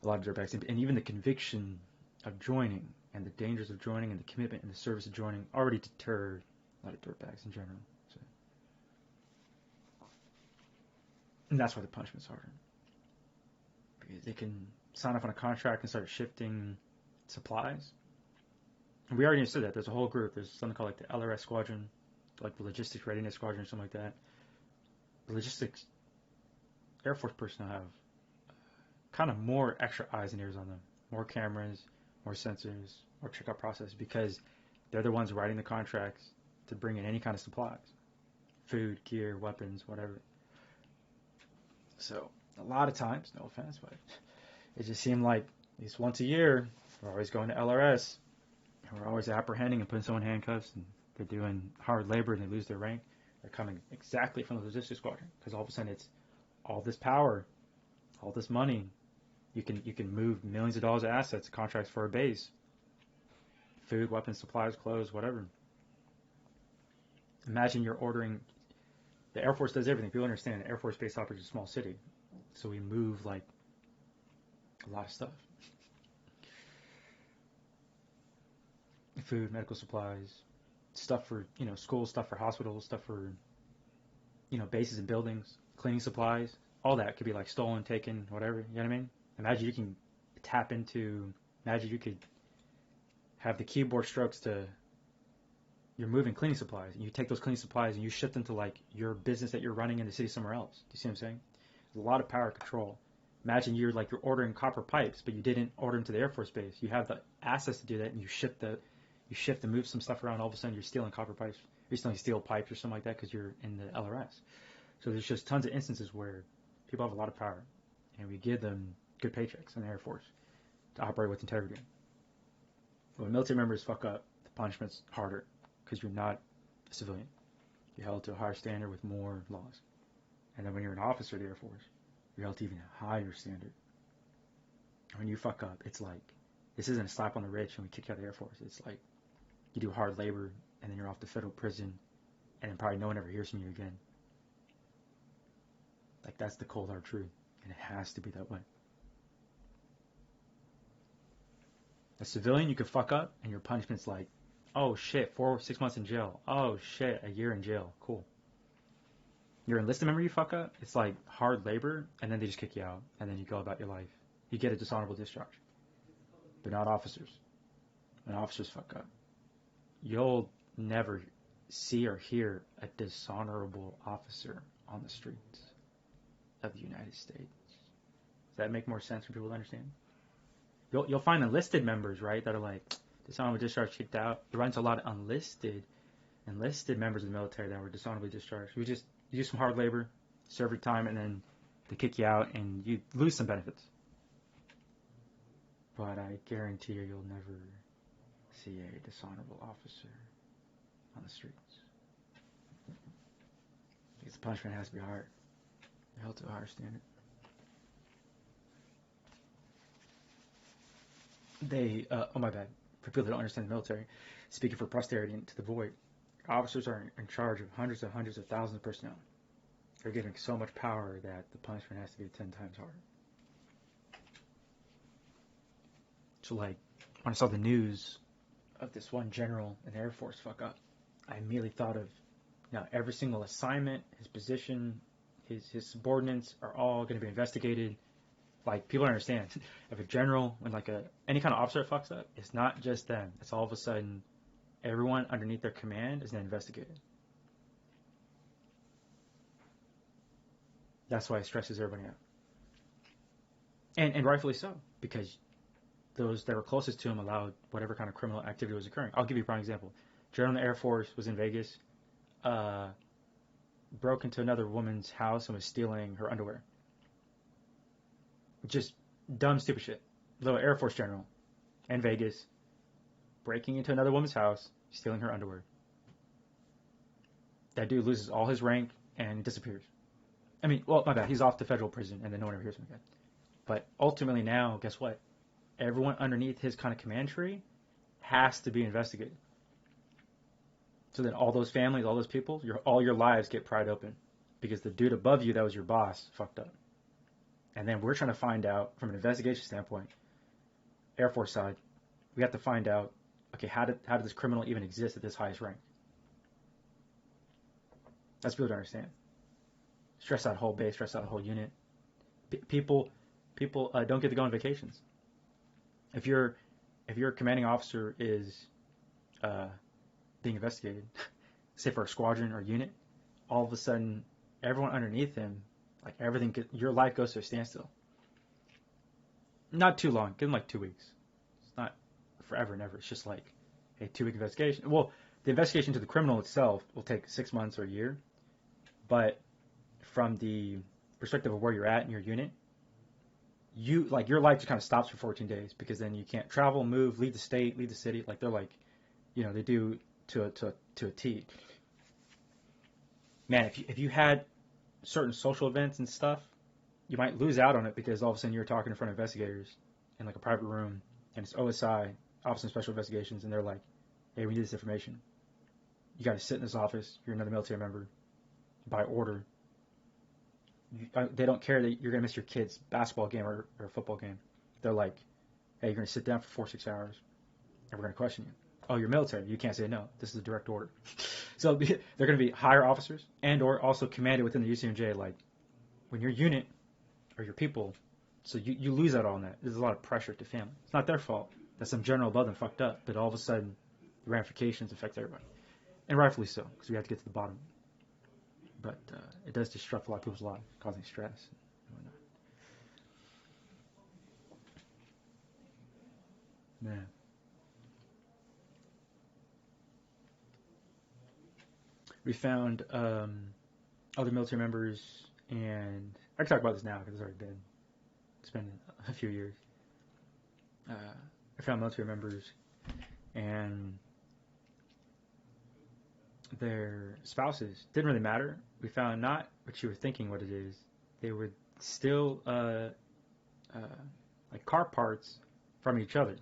a lot of dirtbags. And even the conviction of joining and the dangers of joining and the commitment and the service of joining already deter a lot of dirtbags in general. So. And that's why the punishment's harder. Because they can sign off on a contract and start shifting supplies. And we already understood that. There's a whole group. There's something called like the LRS Squadron, like the Logistics Readiness Squadron or something like that. The logistics Air Force personnel have kind of more extra eyes and ears on them. More cameras, more sensors, more checkout process because they're the ones writing the contracts to bring in any kind of supplies. Food, gear, weapons, whatever. So a lot of times, no offense, but it just seemed like at least once a year, we're always going to LRS, and we're always apprehending and putting someone in handcuffs, and they're doing hard labor and they lose their rank. They're coming exactly from the logistics squadron because all of a sudden it's all this power, all this money. You can move millions of dollars of assets, contracts for a base, food, weapons, supplies, clothes, whatever. Imagine you're ordering. The Air Force does everything. People understand. Air Force Base operates a small city. So we move like a lot of stuff. Food, medical supplies, stuff for, schools, stuff for hospitals, stuff for, bases and buildings, cleaning supplies. All that could be like stolen, taken, whatever. You know what I mean? Imagine you could have the keyboard strokes to, you're moving cleaning supplies, and you take those cleaning supplies and you ship them to like your business that you're running in the city somewhere else. Do you see what I'm saying? There's a lot of power control. Imagine you're ordering copper pipes, but you didn't order them to the Air Force Base. You have the access to do that, and you ship the you shift and move some stuff around, all of a sudden you're stealing copper pipes, you're stealing steel pipes or something like that because you're in the LRS. So there's just tons of instances where people have a lot of power, and we give them good paychecks in the Air Force to operate with integrity. When military members fuck up, the punishment's harder because you're not a civilian. You're held to a higher standard with more laws. And then when you're an officer of the Air Force, you're held to even a higher standard. When you fuck up, it's like, this isn't a slap on the wrist and we kick you out of the Air Force. It's like you do hard labor and then you're off to federal prison and then probably no one ever hears from you again. Like, that's the cold hard truth, and it has to be that way. A civilian, you could fuck up and your punishment's like, oh shit, 4 or 6 months in jail. Oh shit, a year in jail. Cool. Your enlisted member, you fuck up, it's like hard labor, and then they just kick you out, and then you go about your life. You get a dishonorable discharge. But not officers. When officers fuck up, you'll never see or hear a dishonorable officer on the streets of the United States. Does that make more sense for people to understand? You'll find enlisted members, right, that are like, dishonorable discharge, kicked out. You run into a lot of enlisted members of the military that were dishonorably discharged. You do some hard labor, serve your time, and then they kick you out, and you lose some benefits. But I guarantee you'll never see a dishonorable officer on the streets. Because the punishment has to be higher. They're held to a higher standard. Oh my bad. For people that don't understand the military, speaking for posterity and to the void, officers are in charge of hundreds of thousands of personnel. They're given so much power that the punishment has to be 10 times harder. So, like, when I saw the news of this one general in the Air Force fuck up, I immediately thought of, every single assignment, his position, his subordinates are all going to be investigated. Like, people don't understand. If a general, when any kind of officer fucks up, it's not just them. It's all of a sudden, everyone underneath their command is then investigated. That's why it stresses everybody out. And rightfully so, because those that were closest to him allowed whatever kind of criminal activity was occurring. I'll give you a prime example. General in the Air Force was in Vegas, broke into another woman's house and was stealing her underwear. Just dumb, stupid shit. Little Air Force general in Vegas, breaking into another woman's house, stealing her underwear. That dude loses all his rank and disappears. I mean, well, my bad. He's off to federal prison, and then no one ever hears from him again. But ultimately now, guess what? Everyone underneath his kind of command tree has to be investigated. So then all those families, all those people, all your lives get pried open because the dude above you that was your boss fucked up. And then we're trying to find out, from an investigation standpoint, Air Force side, we have to find out, okay, how did this criminal even exist at this highest rank? That's people to understand. Stress out whole base, stress out the whole unit. People don't get to go on vacations. If your commanding officer is being investigated, say for a squadron or unit, all of a sudden everyone underneath him, like everything, your life goes to a standstill. Not too long. Give them like 2 weeks. It's not forever and ever. It's just like a 2-week investigation. Well, the investigation to the criminal itself will take 6 months or a year, but from the perspective of where you're at in your unit, your life just kind of stops for 14 days because then you can't travel, move, leave the state, leave the city. Like they're like, they do to a T. Man, if you had certain social events and stuff, you might lose out on it because all of a sudden you're talking in front of investigators in like a private room and it's OSI, Office of Special Investigations, and they're like, hey, we need this information. You got to sit in this office. You're another military member by order. They don't care that you're going to miss your kid's basketball game or football game. They're like, hey, you're going to sit down for 4-6 hours and we're going to question you. Oh, you're military. You can't say no. This is a direct order. So they're going to be higher officers and or also commanded within the UCMJ. Like when your unit or your people, so you lose out on that. There's a lot of pressure to family. It's not their fault that some general above them fucked up, but all of a sudden the ramifications affect everybody. And rightfully so, because we have to get to the bottom. But it does disrupt a lot of people's lives, causing stress and whatnot. Man. we found other military members, and I can talk about this now because it's been a few years. I found military members and their spouses. Didn't really matter. We found not what you were thinking what it is. They were still like car parts from each other.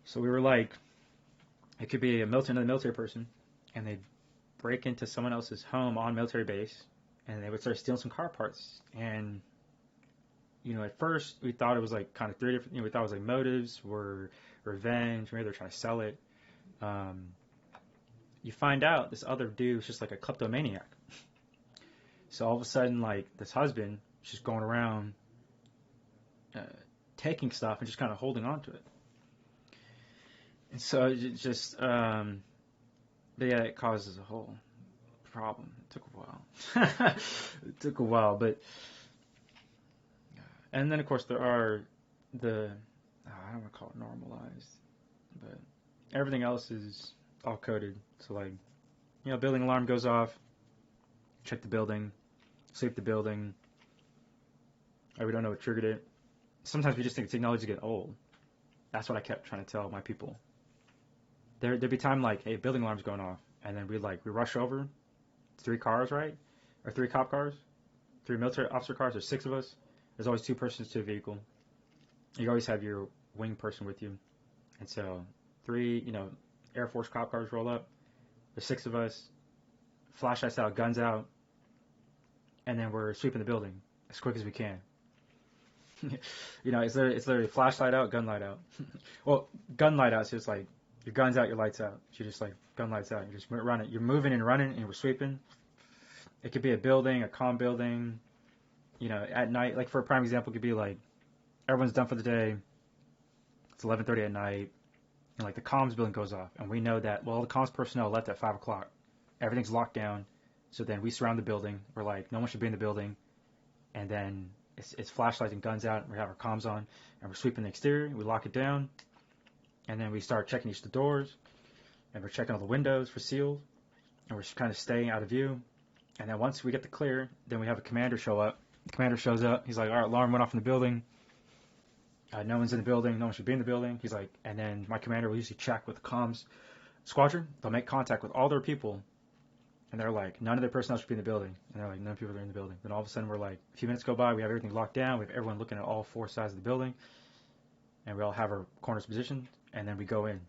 So we were like, it could be another military person, and they'd break into someone else's home on military base, and they would start stealing some car parts. And at first we thought it was like kind of three different. We thought it was like motives were revenge. Maybe they're trying to sell it. You find out this other dude was just like a kleptomaniac. So all of a sudden, like this husband is just going around taking stuff and just kind of holding on to it. And so it just, but yeah, it causes a whole problem. It took a while. But and then of course there are I don't want to call it normalized, but everything else is all coded. So like, building alarm goes off, check the building, sweep the building. We don't know what triggered it. Sometimes we just think technology is getting old. That's what I kept trying to tell my people. There'd be time like, hey, building alarm's going off, and then we rush over, 3 cars, right? Or 3 cop cars, 3 military officer cars, there's 6 of us. There's always 2 persons to a vehicle. You always have your wing person with you. And so 3, Air Force cop cars roll up. There's 6 of us, flashlights out, guns out, and then we're sweeping the building as quick as we can. It's literally flashlight out, gun light out. Well, gun light out is just like your gun's out, your lights out. So you're just like gun lights out. You're just running. You're moving and running, and we're sweeping. It could be a building, a comm building. At night, like for a prime example, it could be like everyone's done for the day. It's 11:30 at night, and like the comms building goes off, and we know that the comms personnel left at 5 o'clock. Everything's locked down. So then we surround the building. We're like, no one should be in the building, and then it's flashlights and guns out. We have our comms on, and we're sweeping the exterior. We lock it down, and then we start checking each of the doors, and we're checking all the windows for seals, and we're just kind of staying out of view. And then once we get the clear, then we have a commander show up. The commander shows up. He's like, all right, alarm went off in the building. No one's in the building. No one should be in the building. He's like, and then my commander will usually check with the comms squadron. They'll make contact with all their people. And they're like, none of their personnel should be in the building. And they're like, none of people are in the building. Then all of a sudden we're like, a few minutes go by, we have everything locked down. We have everyone looking at all 4 sides of the building. And we all have our corners positioned. And then we go in.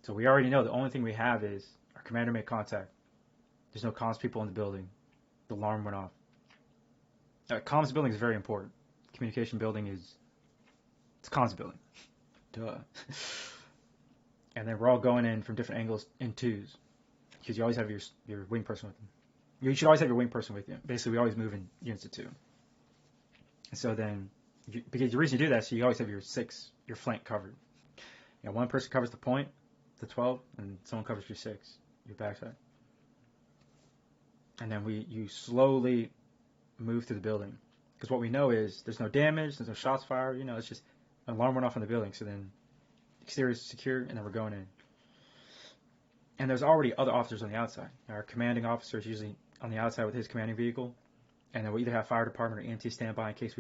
So we already know the only thing we have is our commander made contact. There's no comms people in the building. The alarm went off. Comms building is very important. Communication building it's comms building. Duh. And then we're all going in from different angles in twos. Because you always have your wing person with you. You should always have your wing person with you. Basically, we always move in units of 2. And so then, because the reason you do that is so you always have your flank covered. One person covers the point, the 12, and someone covers your 6, your backside. And then you slowly move through the building. Because what we know is there's no damage, there's no shots fired. It's just an alarm went off in the building. So then, exterior is secure, and then we're going in. And there's already other officers on the outside. Our commanding officer is usually on the outside with his commanding vehicle. And then we'll either have fire department or EMT standby in case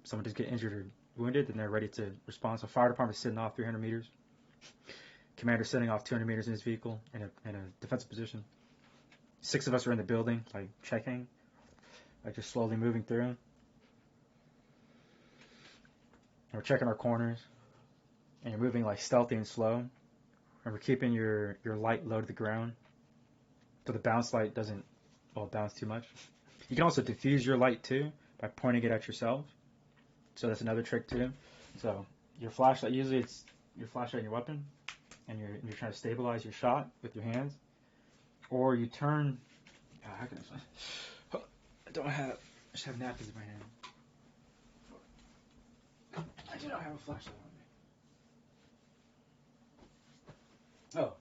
someone does get injured or wounded, then they're ready to respond. So fire department is sitting off 300 meters. Commander sitting off 200 meters in his vehicle in a defensive position. 6 of us are in the building, like checking, like just slowly moving through. And we're checking our corners. And you're moving like stealthy and slow. And we're keeping your light low to the ground so the bounce light doesn't bounce too much. You can also diffuse your light too by pointing it at yourself. So that's another trick too. So your flashlight, usually it's your flashlight and your weapon, and you're trying to stabilize your shot with your hands. Or you turn, how can I just have napkins in my hand. I do not have a flashlight on me. Oh,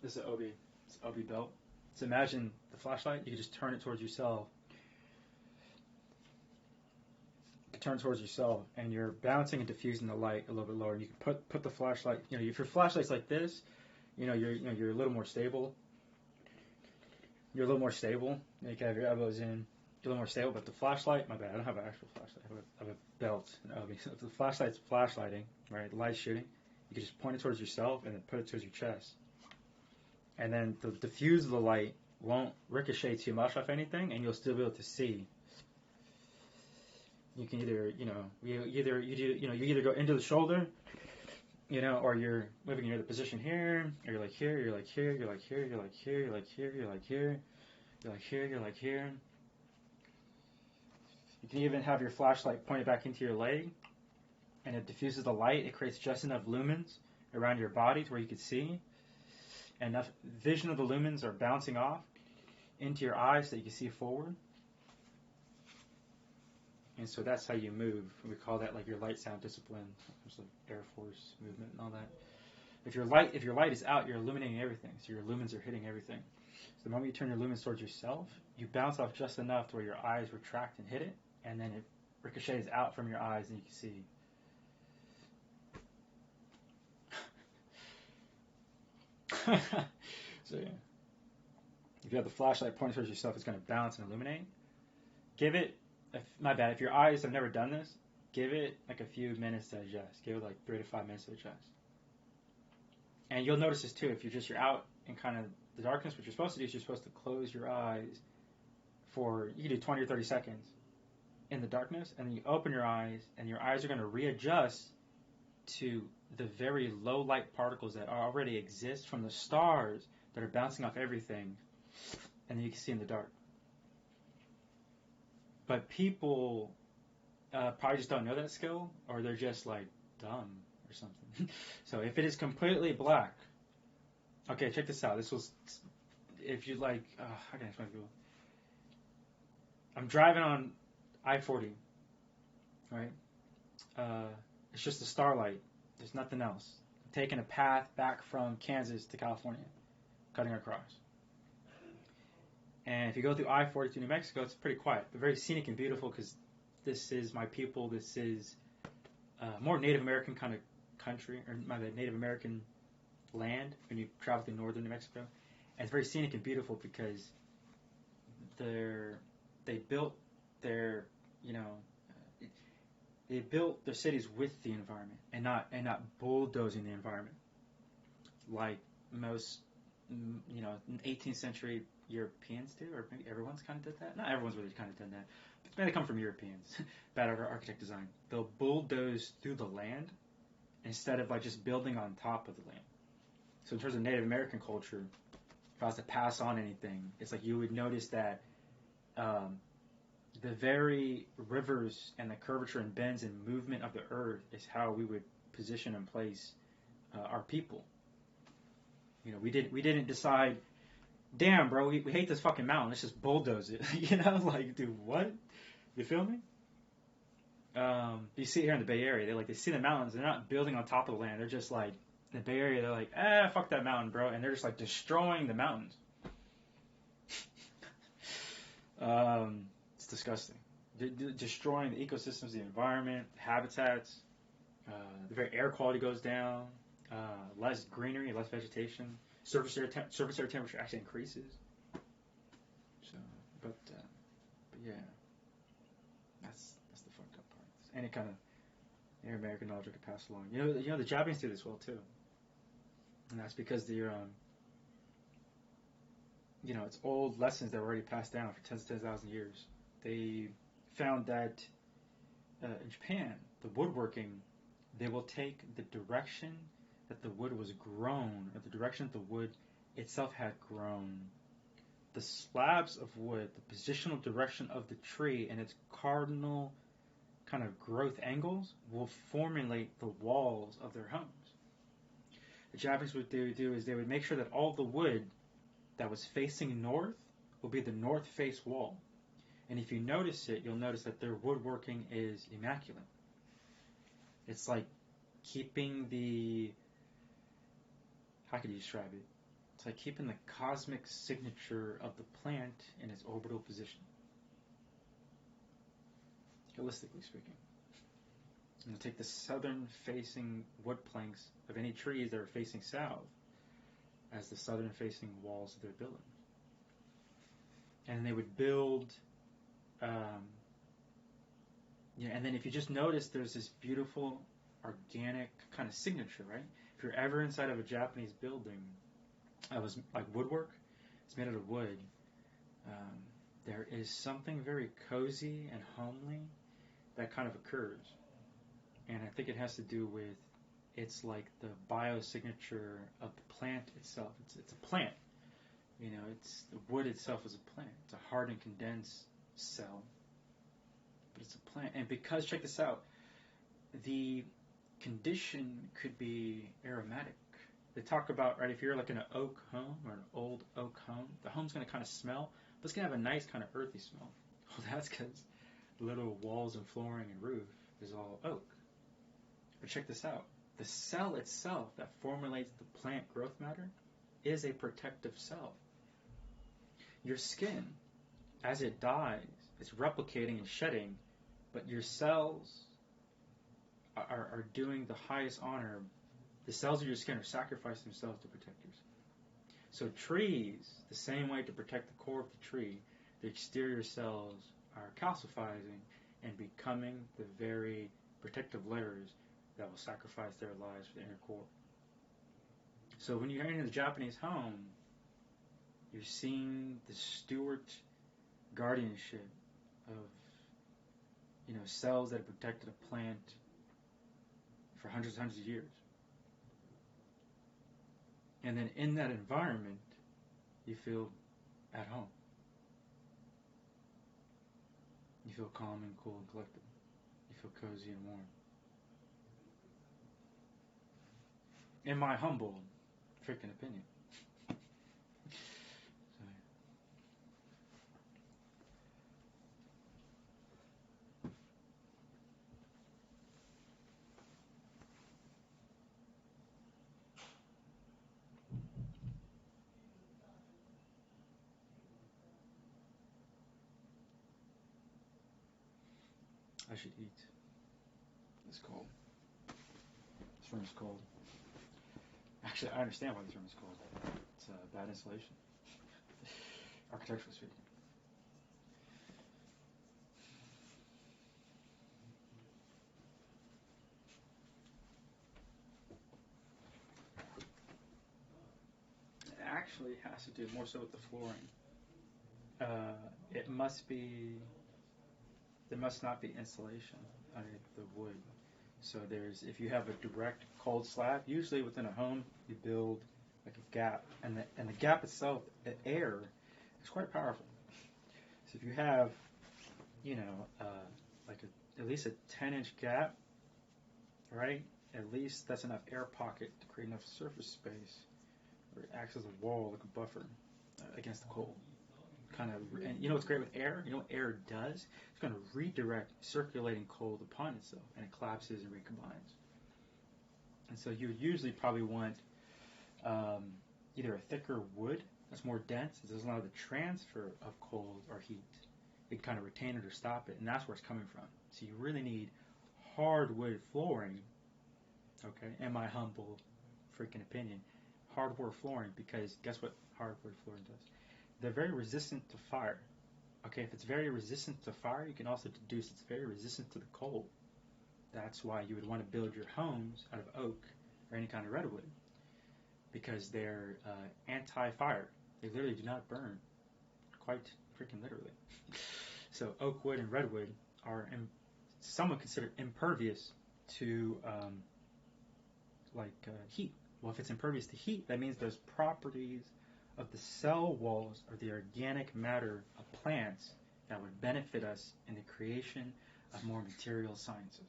this is an Obi belt. So imagine the flashlight, you can just turn it towards yourself. You can turn it towards yourself, and you're bouncing and diffusing the light a little bit lower. You can put the flashlight, if your flashlight's like this, you're a little more stable. You're a little more stable. You can have your elbows in. You're a little more stable. But the flashlight, my bad, I don't have an actual flashlight. I have a belt. If the flashlight's flashlighting, right? The light's shooting. You can just point it towards yourself and then put it towards your chest. And then the diffuse of the light won't ricochet too much off anything, and you'll still be able to see. You can either go into the shoulder, or you're moving into the position here, or you're like here, you're like here, you're like here, you're like here, you're like here, you're like here, you're like here, you're like here. You can even have your flashlight pointed back into your leg, and it diffuses the light. It creates just enough lumens around your body to where you can see. And enough vision of the lumens are bouncing off into your eyes so that you can see forward. And so that's how you move. We call that like your light sound discipline. There's like Air Force movement and all that. If your light is out, you're illuminating everything. So your lumens are hitting everything. So the moment you turn your lumens towards yourself, you bounce off just enough to where your eyes retract and hit it, and then it ricochets out from your eyes and you can see. So yeah. If you have the flashlight pointed towards yourself, it's going to bounce and illuminate. Give it, if your eyes have never done this, give it like a few minutes to adjust. Give it like 3 to 5 minutes to adjust. And you'll notice this too, if you're out in kind of the darkness, what you're supposed to do is you're supposed to close your eyes you can do 20 or 30 seconds in the darkness, and then you open your eyes, and your eyes are going to readjust to the very low light particles that already exist from the stars that are bouncing off everything, and then you can see in the dark. But people probably just don't know that skill, or they're just like dumb or something. So if it is completely black, okay, check this out. If you like, how can I explain to people? I'm driving on I-40, right? It's just the starlight. There's nothing else. I'm taking a path back from Kansas to California, cutting across. And if you go through I-40 to New Mexico, it's pretty quiet, but very scenic and beautiful because this is my people. This is more Native American kind of country, or Native American land when you travel through northern New Mexico. And it's very scenic and beautiful because they built their cities with the environment and not bulldozing the environment like most 18th century Europeans do, or maybe everyone's kind of did that. Not everyone's really kind of done that, but maybe they come from Europeans. Bad architect design. They'll bulldoze through the land instead of like just building on top of the land. So in terms of Native American culture, if I was to pass on anything, it's like you would notice that the very rivers and the curvature and bends and movement of the earth is how we would position and place our people. We didn't decide, damn, bro, we hate this fucking mountain. Let's just bulldoze it. Like, dude, what? You feel me? You see it here in the Bay Area. They see the mountains. They're not building on top of the land. They're just like, in the Bay Area, they're like, fuck that mountain, bro. And they're just like destroying the mountains. It's disgusting. Destroying the ecosystems, the environment, the habitats. The very air quality goes down. Less greenery, less vegetation. Surface air temperature actually increases. So, but yeah, that's the fucked up part. Any kind of American knowledge I could pass along. The Japanese do this well too, and that's because they're it's old lessons that were already passed down for 10,000 years. They found that in Japan, the woodworking, they will take the direction that the wood was grown, or the direction that the wood itself had grown. The slabs of wood, the positional direction of the tree and its cardinal kind of growth angles will formulate the walls of their homes. The Japanese, what they would do is they would make sure that all the wood that was facing north will be the north face wall. And if you notice it, you'll notice that their woodworking is immaculate. It's like keeping how could you describe it? It's like keeping the cosmic signature of the plant in its orbital position. Holistically speaking. And take the southern facing wood planks of any trees that are facing south, as the southern-facing walls of their building. And they would build, and then if you just notice, there's this beautiful organic kind of signature, right? If you're ever inside of a Japanese building, it was like woodwork, it's made out of wood. There is something very cozy and homely that kind of occurs. And I think it has to do with, it's like the biosignature of the plant itself. It's a plant. It's the wood itself is a plant. It's a hardened condensed cell, but it's a plant. And because, check this out, the condition could be aromatic. They talk about, right, if you're like in an oak home or an old oak home, the home's going to kind of smell, but it's going to have a nice kind of earthy smell. Well, that's because the little walls and flooring and roof is all oak. But check this out. The cell itself that formulates the plant growth matter is a protective cell. Your skin, as it dies, it's replicating and shedding, but your cells are doing the highest honor. The cells of your skin are sacrificing themselves to protect yours. So trees, the same way to protect the core of the tree, the exterior cells are calcifying and becoming the very protective layers that will sacrifice their lives for the inner core. So when you're in the Japanese home, you're seeing the steward guardianship of cells that have protected a plant for hundreds and hundreds of years. And then in that environment, you feel at home. You feel calm and cool and collected. You feel cozy and warm. In my humble freaking opinion. I should eat. It's cold. This room is cold. Actually, I understand why this room is cold. It's bad insulation. Architecturally speaking. It actually has to do more so with the flooring. It must be. There must not be insulation underneath the wood. So if you have a direct cold slab, usually within a home, you build like a gap, and the gap itself, the air, is quite powerful. So if you have, at least a 10-inch gap, right? At least that's enough air pocket to create enough surface space where it acts as a wall, like a buffer against the cold. And what's great with air? You know what air does? It's going to redirect circulating cold upon itself, and it collapses and recombines. And so you usually probably want either a thicker wood that's more dense, it doesn't allow the transfer of cold or heat. It can kind of retain it or stop it, and that's where it's coming from. So you really need hardwood flooring, okay, in my humble freaking opinion, hardwood flooring, because guess what hardwood flooring does? They're very resistant to fire. Okay, if it's very resistant to fire, you can also deduce it's very resistant to the cold. That's why you would want to build your homes out of oak or any kind of redwood, because they're anti-fire. They literally do not burn, quite freaking literally. So oak wood and redwood are somewhat considered impervious to heat. Well, if it's impervious to heat, that means those properties of the cell walls or the organic matter of plants that would benefit us in the creation of more material sciences.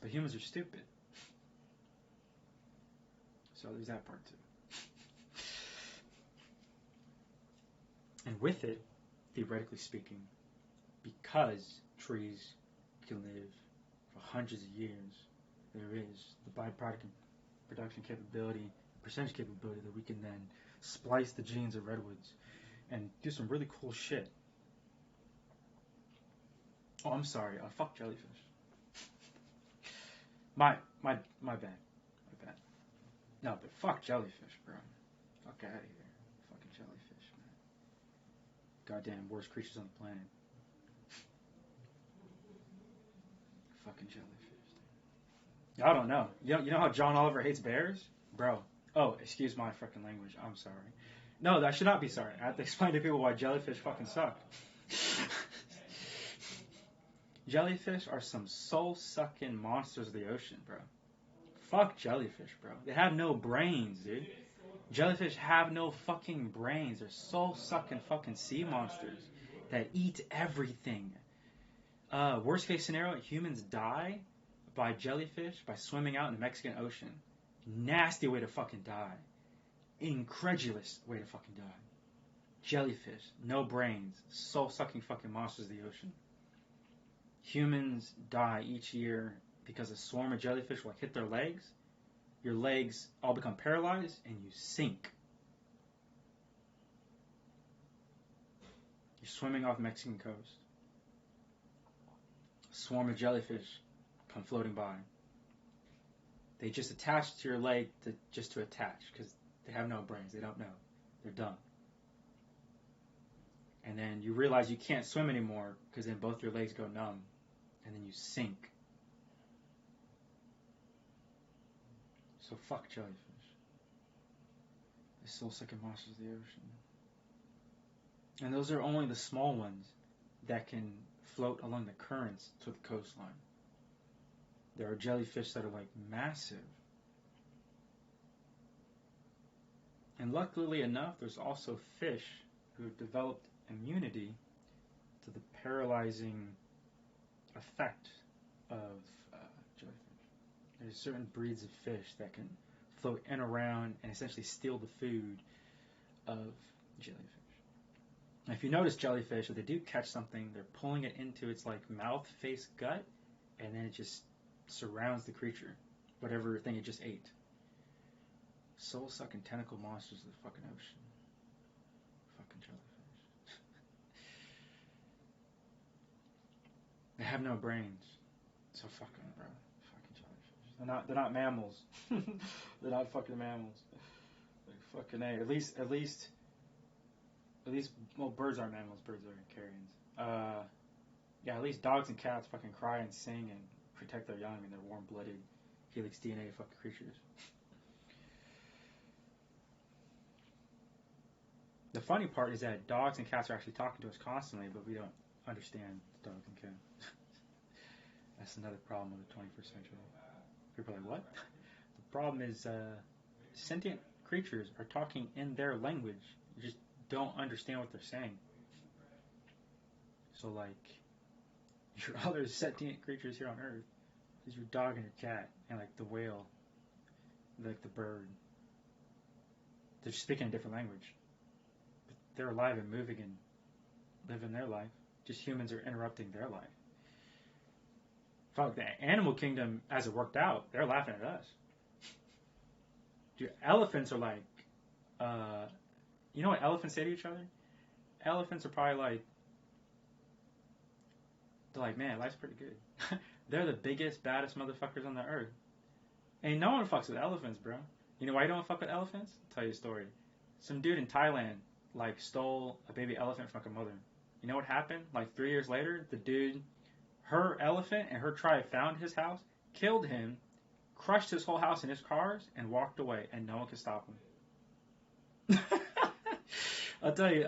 But humans are stupid. So there's that part too. And with it, theoretically speaking, because trees can live for hundreds of years, there is the byproduct production capability, percentage capability that we can then splice the genes of redwoods and do some really cool shit. Oh, I'm sorry. Fuck jellyfish. My bad. My bad. No, but fuck jellyfish, bro. Fuck out of here. Fucking jellyfish, man. Goddamn worst creatures on the planet. Fucking jellyfish. Dude. I don't know. You know how John Oliver hates bears? Bro. Oh, excuse my fucking language. I'm sorry. No, I should not be sorry. I have to explain to people why jellyfish fucking suck. Jellyfish are some soul-sucking monsters of the ocean, bro. Fuck jellyfish, bro. They have no brains, dude. Jellyfish have no fucking brains. They're soul-sucking fucking sea monsters that eat everything. Worst case scenario, humans die by jellyfish by swimming out in the Mexican Ocean. Nasty way to fucking die. Incredulous way to fucking die. Jellyfish, no brains, soul-sucking fucking monsters of the ocean. Humans die each year because a swarm of jellyfish will hit their legs. Your legs all become paralyzed and you sink. You're swimming off the Mexican coast. A swarm of jellyfish come floating by. They just attach to your leg just to attach because they have no brains. They don't know. They're dumb. And then you realize you can't swim anymore because then both your legs go numb. And then you sink. So fuck jellyfish. They're soul-sucking monsters of the ocean. And those are only the small ones that can float along the currents to the coastline. There are jellyfish that are like massive. And luckily enough, there's also fish who have developed immunity to the paralyzing effect of jellyfish. There's certain breeds of fish that can float in around and essentially steal the food of jellyfish. Now, if you notice jellyfish, if they do catch something, they're pulling it into its like mouth, face, gut, and then it just surrounds the creature, whatever thing it just ate. Soul-sucking tentacle monsters of the fucking ocean. Fucking jellyfish. They have no brains. So fucking, bro. Fucking jellyfish. They're not mammals. They're not fucking mammals. Like fucking A. At least well, birds aren't mammals, birds are carrions. Yeah, at least dogs and cats fucking cry and sing and protect their young and their warm-blooded helix DNA fucking creatures. The funny part is that dogs and cats are actually talking to us constantly, but we don't understand dogs and cats. That's another problem of the 21st century. People are like, what? The problem is sentient creatures are talking in their language. You just don't understand what they're saying. So, like, your other sentient creatures here on Earth is your dog and your cat, and, like, the whale, like the bird. They're just speaking a different language. But they're alive and moving and living their life. Just humans are interrupting their life. Fuck, the animal kingdom, as it worked out, they're laughing at us. Dude, elephants are like, you know what elephants say to each other? Elephants are probably like, they're like, man, life's pretty good. They're the biggest, baddest motherfuckers on the earth. Ain't no one fucks with elephants, bro. You know why you don't fuck with elephants? I'll tell you a story. Some dude in Thailand, like, stole a baby elephant from like a mother. You know what happened? Like 3 years later, the dude, her elephant and her tribe found his house, killed him, crushed his whole house in his cars, and walked away, and no one could stop him. I'll tell you,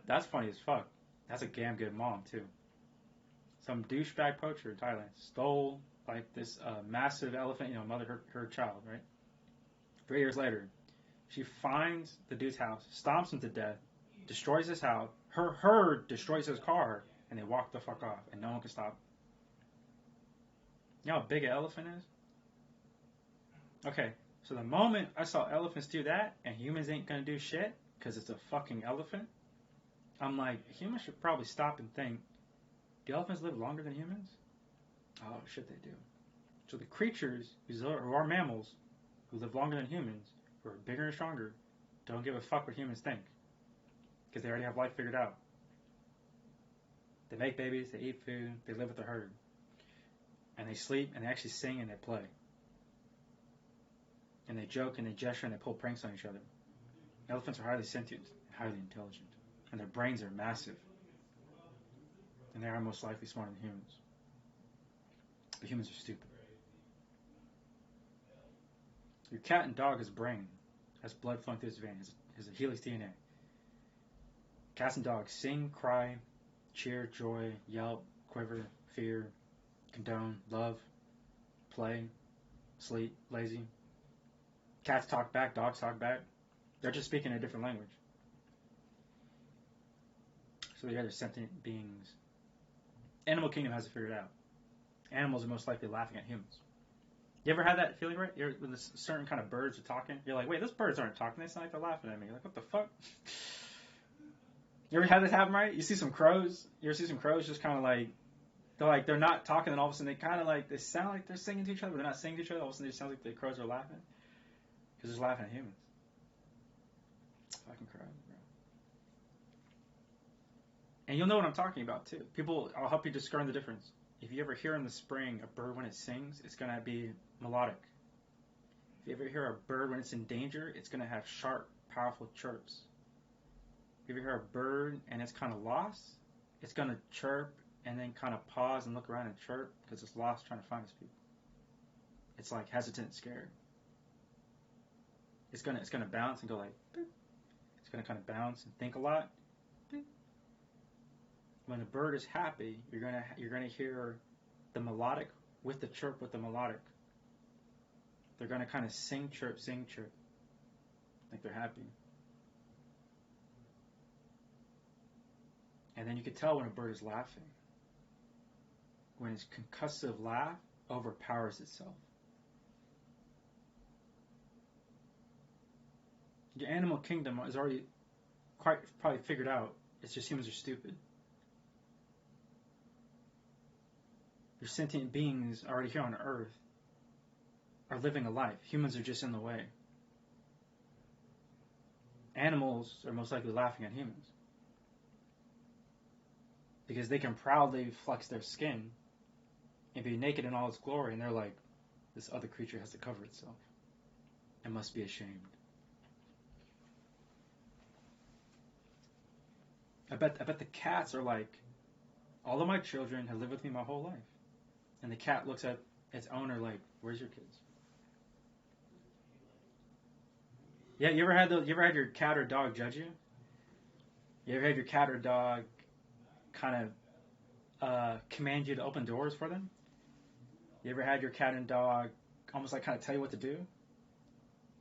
that's funny as fuck. That's a damn good mom, too. Some douchebag poacher in Thailand stole, like, this massive elephant, mother her child, right? 3 years later, she finds the dude's house, stomps him to death, destroys his house, her herd destroys his car, and they walk the fuck off, and no one can stop him. You know how big an elephant is? Okay, so the moment I saw elephants do that, and humans ain't gonna do shit, because it's a fucking elephant, I'm like, humans should probably stop and think, do elephants live longer than humans? Oh, shit, they do. So the creatures who are mammals, who live longer than humans, who are bigger and stronger, don't give a fuck what humans think. Because they already have life figured out. They make babies, they eat food, they live with the herd. And they sleep, and they actually sing, and they play. and they joke and they gesture and they pull pranks on each other. Elephants are highly sentient and highly intelligent, and their brains are massive, and they are most likely smarter than humans. But humans are stupid. Your cat and dog has a brain, has blood flowing through its veins, has a helix DNA. Cats and dogs sing, cry, cheer, joy, yelp, quiver, fear, condone, love, play, sleep, lazy. Cats talk back, dogs talk back. They're just speaking a different language. So they're sentient beings. Animal Kingdom has it figured out. Animals are most likely laughing at humans. You ever had that feeling, right? When certain kind of birds are talking, you're like, wait, those birds aren't talking. They sound like they're laughing at me. You're like, what the fuck? You ever had this happen, right? You see some crows. You ever see some crows just kind of like, they're not talking, and all of a sudden they kind of like, they sound like they're singing to each other, but they're not singing to each other. All of a sudden it sounds like the crows are laughing. Because they're laughing at humans. Fucking crows, bro. And you'll know what I'm talking about, too. I'll help you discern the difference. If you ever hear in the spring a bird when it sings, it's going to be melodic. If you ever hear a bird when it's in danger, it's going to have sharp, powerful chirps. If you ever hear a bird and it's kind of lost, it's going to chirp and then kind of pause and look around and chirp because it's lost trying to find its people. It's like hesitant, scared. It's gonna bounce and go like, beep. It's gonna kind of bounce and think a lot. Beep. When a bird is happy, you're gonna hear the melodic with the chirp with the melodic. They're gonna kind of sing chirp, like they're happy. And then you can tell when a bird is laughing. When its concussive laugh overpowers itself. Your animal kingdom is already quite probably figured out. It's just humans are stupid. Your sentient beings already here on Earth are living a life. Humans are just in the way. Animals are most likely laughing at humans. Because they can proudly flex their skin and be naked in all its glory, and they're like, this other creature has to cover itself and must be ashamed. I bet the cats are like, all of my children have lived with me my whole life. And the cat looks at its owner like, where's your kids? Yeah, you ever had your cat or dog judge you? You ever had your cat or dog kind of command you to open doors for them? You ever had your cat and dog almost like kind of tell you what to do?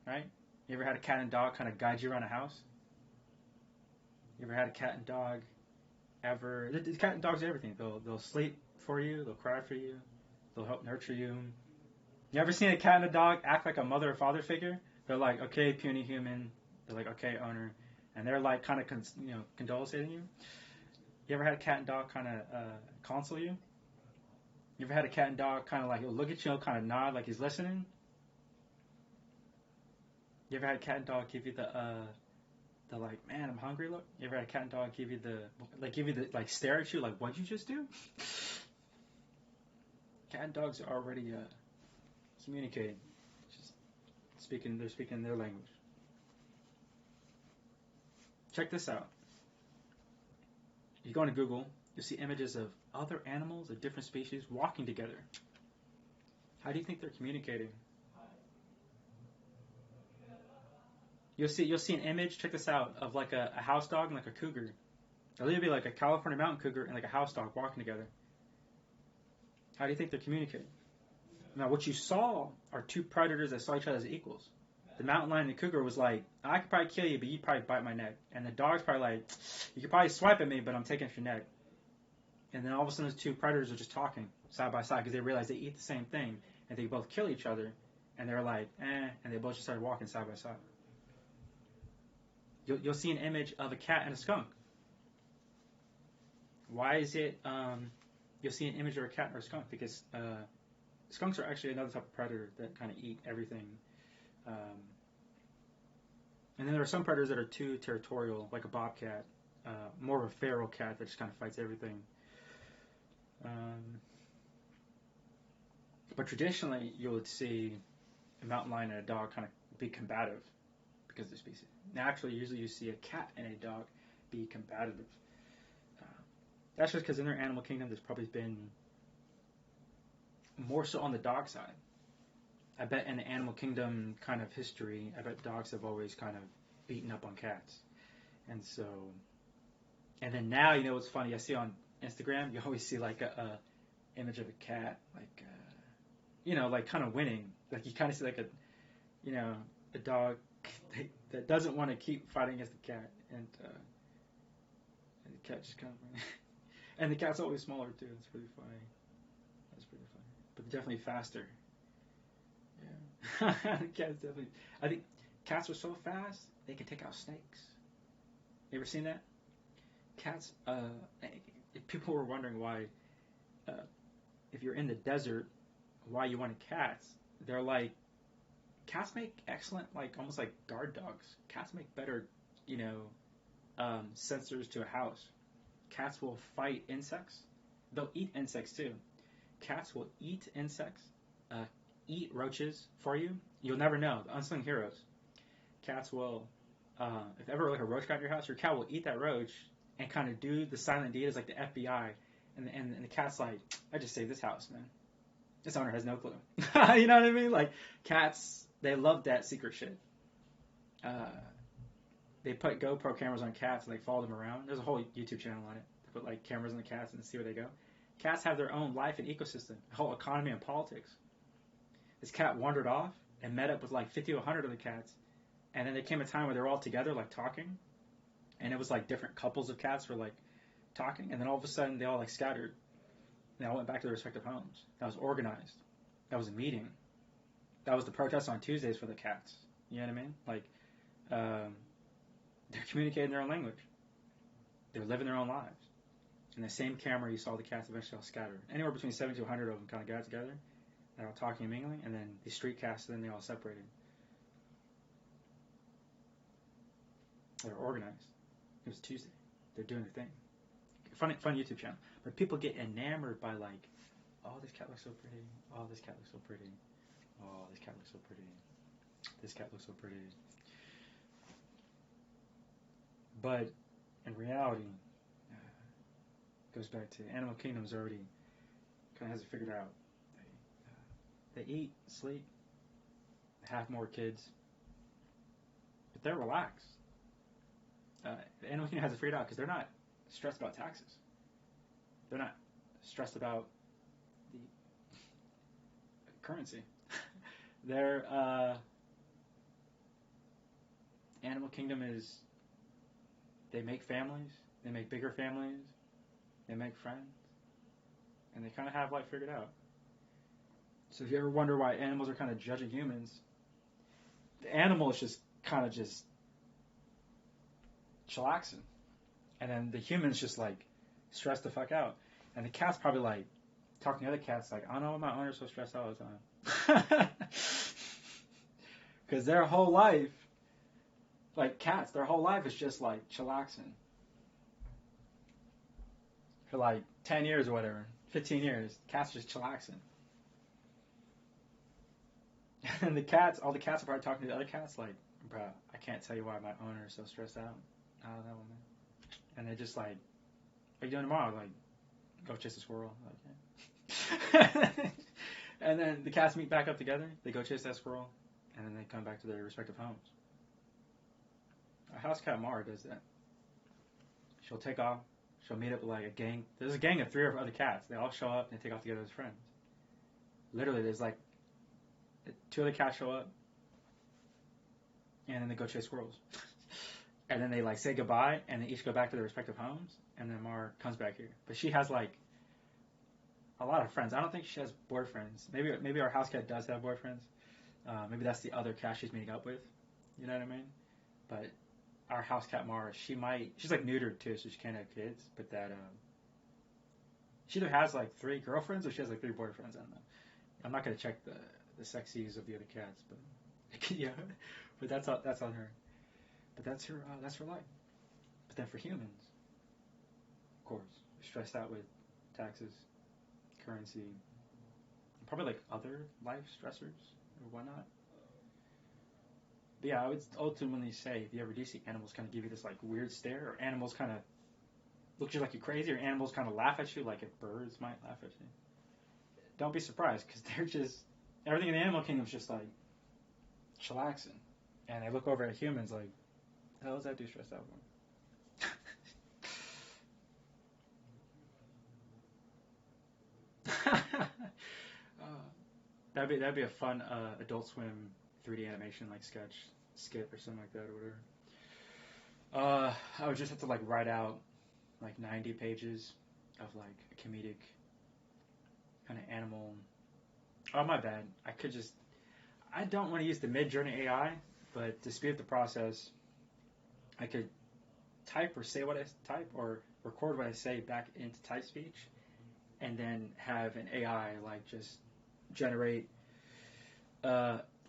Right? You ever had a cat and dog kind of guide you around a house? You ever had a cat and dog ever... The cat and dogs are everything. They'll sleep for you. They'll cry for you. They'll help nurture you. You ever seen a cat and a dog act like a mother or father figure? They're like, okay, puny human. They're like, okay, owner. And they're like kind of, condoling you. You ever had a cat and dog kind of console you? You ever had a cat and dog kind of like, he'll look at you, kind of nod like he's listening? You ever had a cat and dog give you the like, man, I'm hungry look? You ever had a cat and dog give you the stare at you like, what'd you just do? Cat and dogs are already communicating. They're speaking their language. Check this out. You go into Google, you'll see images of other animals of different species walking together. How do you think they're communicating? You'll see an image, check this out, of like a house dog and like a cougar. It'll be like a California mountain cougar and like a house dog walking together. How do you think they're communicating? Now, what you saw are two predators that saw each other as equals. The mountain lion and the cougar was like, I could probably kill you, but you'd probably bite my neck. And the dog's probably like, you could probably swipe at me, but I'm taking off your neck. And then all of a sudden, those two predators are just talking side by side because they realize they eat the same thing and they both kill each other. And they're like, and they both just started walking side by side. You'll see an image of a cat and a skunk. Why is it you'll see an image of a cat or a skunk? Because skunks are actually another type of predator that kind of eat everything. And then there are some predators that are too territorial, like a bobcat, more of a feral cat that just kind of fights everything. But traditionally, you would see a mountain lion and a dog kind of be combative because of their species. Naturally, usually you see a cat and a dog be combative. That's just because in their animal kingdom, there's probably been more so on the dog side. I bet in the animal kingdom kind of history, I bet dogs have always kind of beaten up on cats. And so, and then now, you know what's funny? I see on Instagram, you always see like a image of a cat, like, you know, like kind of winning. Like you kind of see like a dog that doesn't want to keep fighting against the cat. And the cat just kind of, and the cat's always smaller too. It's pretty funny. That's pretty funny. But definitely faster. Yeah. Cats definitely. I think cats are so fast they can take out snakes. You ever seen that? Cats. If people were wondering why, if you're in the desert, why you wanted cats, they're like, cats make excellent, like almost like guard dogs. Cats make better, you know, sensors to a house. Cats will fight insects. They'll eat insects too. Cats will eat insects, eat roaches for you. You'll never know. The unsung heroes. Cats will, if ever like a roach got in your house, your cat will eat that roach and kind of do the silent deed as like the FBI. And the cat's like, I just saved this house, man. This owner has no clue. You know what I mean? Like cats, they love that secret shit. They put GoPro cameras on cats and like follow them around. There's a whole YouTube channel on it. They put like cameras on the cats and see where they go. Cats have their own life and ecosystem, a whole economy and politics. This cat wandered off and met up with like 50 to 100 other cats. And then there came a time where they were all together like talking. And it was like different couples of cats were like talking. And then all of a sudden they all like scattered. They all went back to their respective homes. That was organized. That was a meeting. That was the protest on Tuesdays for the cats. You know what I mean? Like, they're communicating their own language. They're living their own lives. In the same camera, you saw the cats eventually all scattered. Anywhere between 70 to 100 of them kind of got together. They're all talking and mingling, and then the street cats, then they all separated. They were organized. It was Tuesday. They're doing their thing. Fun YouTube channel. But people get enamored by like, oh, this cat looks so pretty. Oh, this cat looks so pretty. Oh, this cat looks so pretty. This cat looks so pretty. But in reality, it goes back to animal kingdom's already kind of has it figured out. They eat, sleep, have more kids, but they're relaxed. The animal kingdom has it figured out because they're not stressed about taxes. They're not stressed about the currency. Their animal kingdom is they make families, they make bigger families, they make friends, and they kind of have life figured out. So if you ever wonder why animals are kind of judging humans, the animal is just kind of just chillaxing. And then the human's just like stressed the fuck out. And the cat's probably like talking to other cats like, I don't know why my owner's so stressed out all the time. Because their whole life, like cats, their whole life is just like chillaxing. For like 10 years or whatever, 15 years, cats just chillaxing. And the cats, all the cats are probably talking to the other cats like, bro, I can't tell you why my owner is so stressed out. I don't know, man. And they're just like, what are you doing tomorrow? Like, go chase a squirrel. Like, yeah. And then the cats meet back up together. They go chase that squirrel. And then they come back to their respective homes. Our house cat Mara does that. She'll take off. She'll meet up with like a gang. There's a gang of 3 or other cats. They all show up and they take off together as friends. Literally, there's like 2 other cats show up. And then they go chase squirrels. And then they like say goodbye, and they each go back to their respective homes, and then Mar comes back here. But she has like a lot of friends. I don't think she has boyfriends. Maybe our house cat does have boyfriends. Maybe that's the other cat she's meeting up with. You know what I mean? But our house cat Mara, she's like neutered too, so she can't have kids. But that she either has like 3 girlfriends or she has like 3 boyfriends. I don't know. I'm not gonna check the sexies of the other cats, but yeah. But that's on her. But that's her life. But then for humans, of course, stressed out with taxes, currency, probably like other life stressors or whatnot. But yeah, I would ultimately say if you ever do see animals kind of give you this like weird stare, or animals kind of look at you like you're crazy, or animals kind of laugh at you like if birds might laugh at you, don't be surprised because they're just everything in the animal kingdom is just like chillaxing, and they look over at humans like, the hell is that dude stressed out for? That'd be a fun Adult Swim 3D animation like skit or something like that or whatever. I would just have to like write out like 90 pages of like a comedic kind of animal. Oh my bad. I don't want to use the Mid-Journey AI, but to speed up the process, I could type or say what I type or record what I say back into type speech, and then have an AI like just generate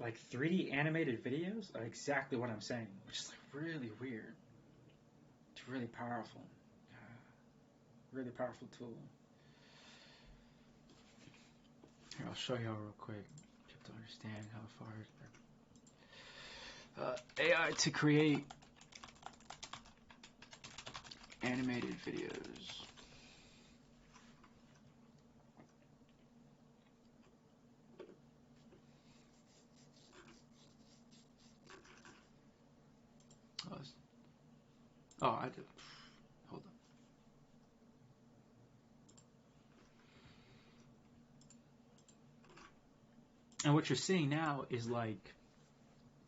like 3D animated videos of exactly what I'm saying, which is like really weird. It's really powerful. Really powerful tool. Here, I'll show you all real quick. You have to understand how far AI to create animated videos. I did. Hold on. And what you're seeing now is like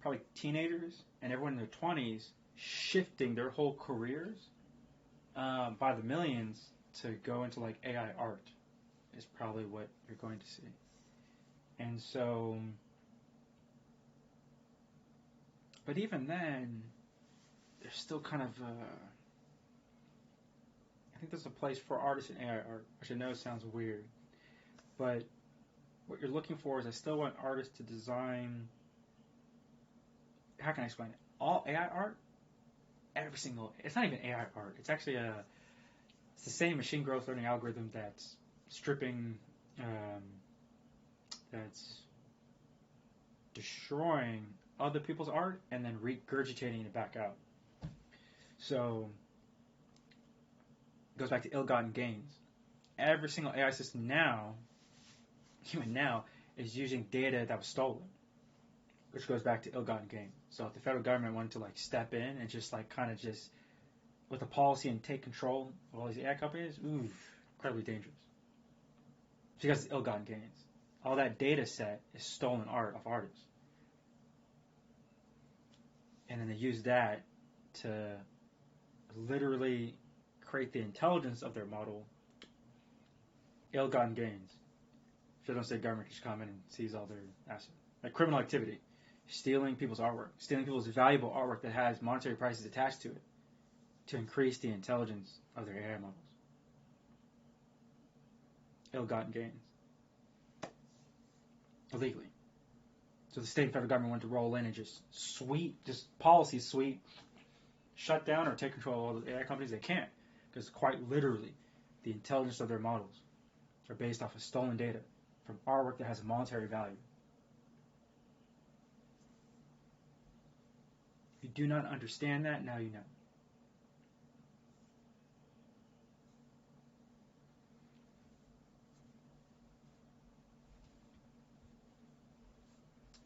probably teenagers and everyone in their 20s shifting their whole careers by the millions to go into like AI art is probably what you're going to see. And so, but even then, there's still kind of I think there's a place for artists in AI art, which I know sounds weird, but what you're looking for is I still want artists to design. How can I explain it? All AI art, every single. It's not even AI art. It's actually it's the same machine growth learning algorithm that's stripping, that's destroying other people's art and then regurgitating it back out. So it goes back to ill-gotten gains. Every single AI system now, even now, is using data that was stolen, which goes back to ill-gotten gains. So if the federal government wanted to like step in and just like kind of just with a policy and take control of all these AI companies, incredibly dangerous. Because it's ill-gotten gains. All that data set is stolen art of artists. And then they use that to literally create the intelligence of their model. Ill-gotten gains. Federal and state government can just come in and seize all their assets. Like criminal activity. Stealing people's artwork. Stealing people's valuable artwork that has monetary prices attached to it to increase the intelligence of their AI models. Ill-gotten gains. Illegally. So the state and federal government wanted to roll in and just policy sweep, shut down or take control of all the AI companies. They can't, because quite literally, the intelligence of their models are based off of stolen data from artwork that has a monetary value. If you do not understand that, now you know.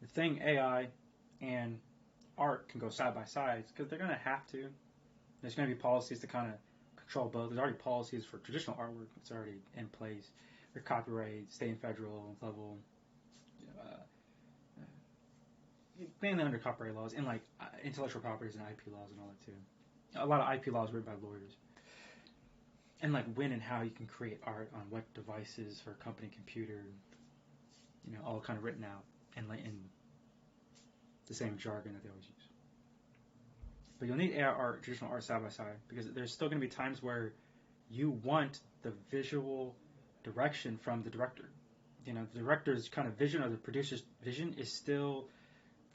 The thing AI and art can go side by side because they're going to have to. There's going to be policies to kind of control both. There's already policies for traditional artwork that's already in place. There's copyright, state and federal level, mainly under copyright laws and like intellectual properties and IP laws and all that too. A lot of IP laws written by lawyers. And like when and how you can create art on what devices for a company computer, all kind of written out and in the same jargon that they always use. But you'll need AI art, traditional art side by side because there's still going to be times where you want the visual direction from the director. The director's kind of vision or the producer's vision is still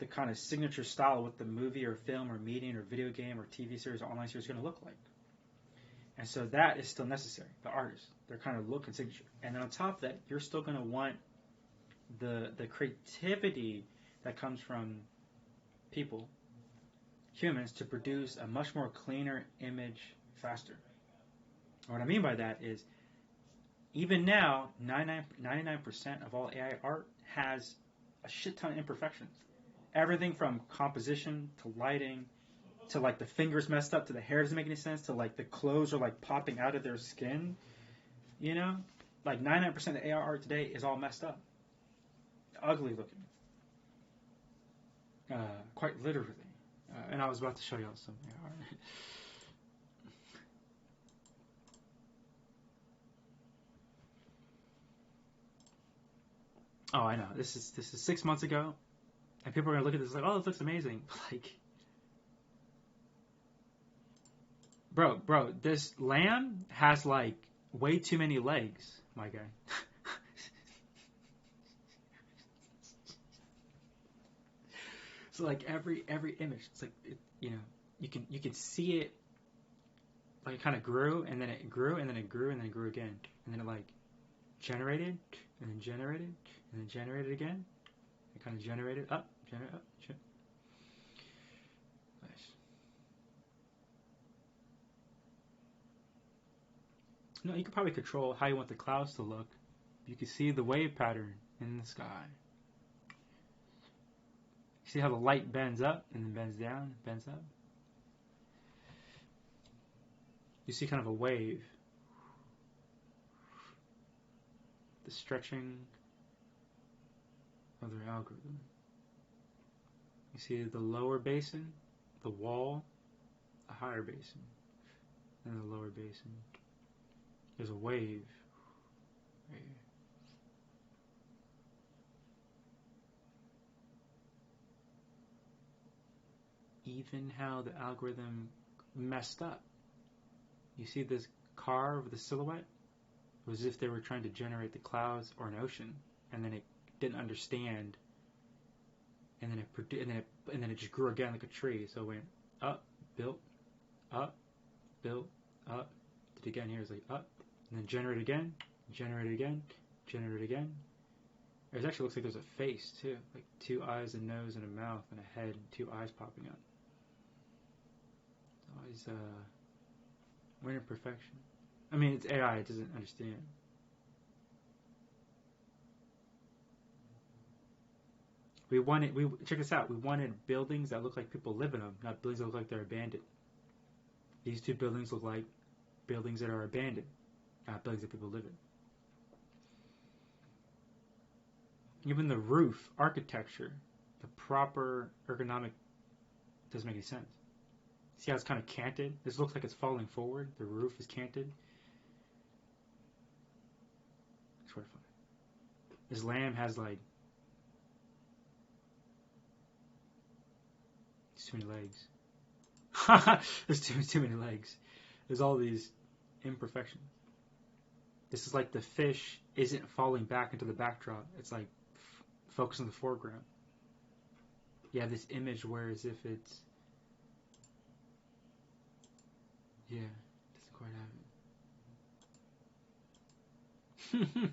the kind of signature style what the movie or film or meeting or video game or TV series or online series is going to look like. And so that is still necessary. The artist, their kind of look and signature. And then on top of that, you're still going to want the creativity that comes from people humans to produce a much more cleaner image faster. And what I mean by that is, even now, 99% of all AI art has a shit ton of imperfections. Everything from composition to lighting to like the fingers messed up to the hair doesn't make any sense to like the clothes are like popping out of their skin. You know, like 99% of the AI art today is all messed up, ugly looking, quite literally. And I was about to show y'all some AI art. Oh, I know. This is 6 months ago, and people are gonna look at this like, oh, this looks amazing. Like, bro, this lamb has like way too many legs, my guy. So like every image, it's like you can see it like it kind of grew and then it grew and then it grew and then it grew again and then it like generated and then generated and then generated again. It kind of generated up, generate up. Nice. No, you could probably control how you want the clouds to look. You can see the wave pattern in the sky. See how the light bends up and then bends down, bends up? You see kind of a wave. The stretching of their algorithm. You see the lower basin, the wall, a higher basin, and the lower basin. There's a wave right here. Even how the algorithm messed up. You see this car with the silhouette? It was as if they were trying to generate the clouds or an ocean, and then it didn't understand, and then it just grew again like a tree. So it went up, built, up, built, up. Did it again here? It's like up, and then generate again, generate again, generate again. It actually looks like there's a face too, like 2 eyes, a nose, and a mouth, and a head, and 2 eyes popping up. It's always weird imperfection. I mean, it's AI; it doesn't understand. Check this out. We wanted buildings that look like people live in them, not buildings that look like they're abandoned. These 2 buildings look like buildings that are abandoned, not buildings that people live in. Even the roof architecture, the proper ergonomic, doesn't make any sense. See how it's kind of canted? This looks like it's falling forward. The roof is canted. It's sort of funny. This lamb has like too many legs. There's too many legs. There's all these imperfections. This is like the fish isn't falling back into the backdrop. It's like focused on the foreground. You have this image where as if it's it doesn't quite have it.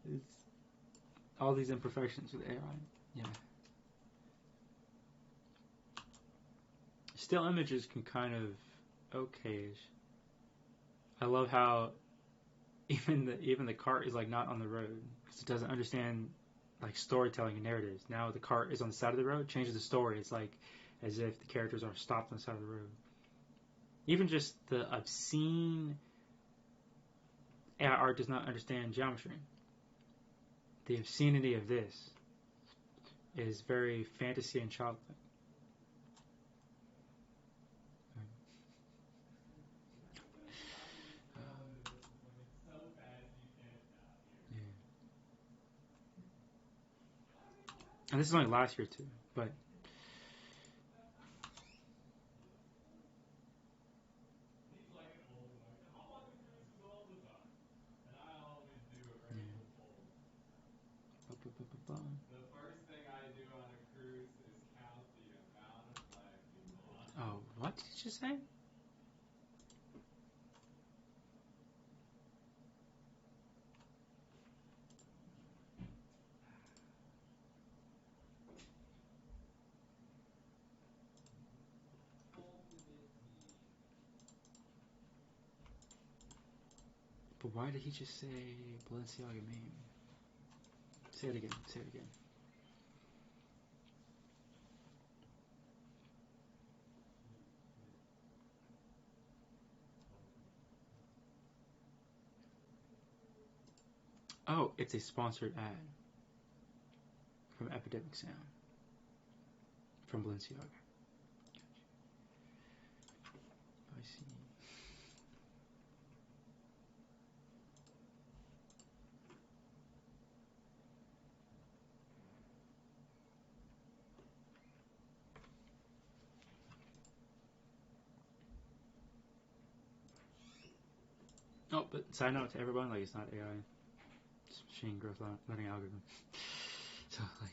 It's all these imperfections with AI. Yeah. Still images can kind of okayish. I love how even the cart is like not on the road because it doesn't understand like storytelling and narratives. Now the cart is on the side of the road, changes the story. It's like as if the characters are stopped on the side of the road. Even just the obscene AI art does not understand geometry. The obscenity of this is very fantasy and childlike. And this is only last year too, but The first thing I do on a cruise is count the amount of black people on it. oh, what did you say? Why did he just say Balenciaga meme? Say it again. Say it again. Oh, it's a sponsored ad from Epidemic Sound from Balenciaga. I see. Oh, but side note to everyone, like it's not AI. It's machine growth learning algorithm. So like.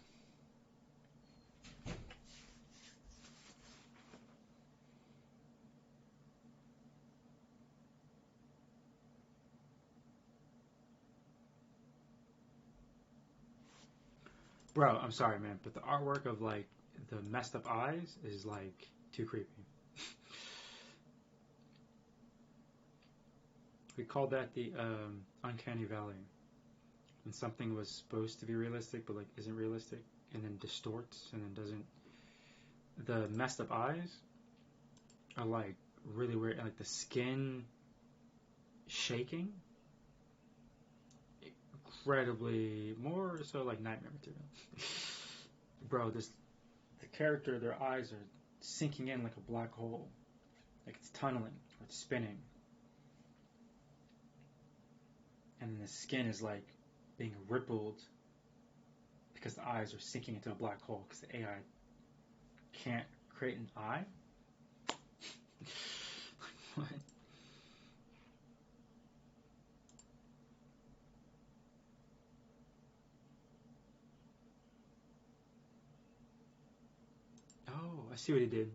Bro, I'm sorry, man, but the artwork of like the messed up eyes is like too creepy. We called that the uncanny valley. When something was supposed to be realistic, but like isn't realistic, and then distorts, and then doesn't. The messed up eyes are like really weird, like the skin shaking, incredibly more so like nightmare material. Bro, the character, their eyes are sinking in like a black hole, like it's tunneling or it's spinning, and then the skin is like being rippled because the eyes are sinking into a black hole because the AI can't create an eye. What? Oh, I see what he did.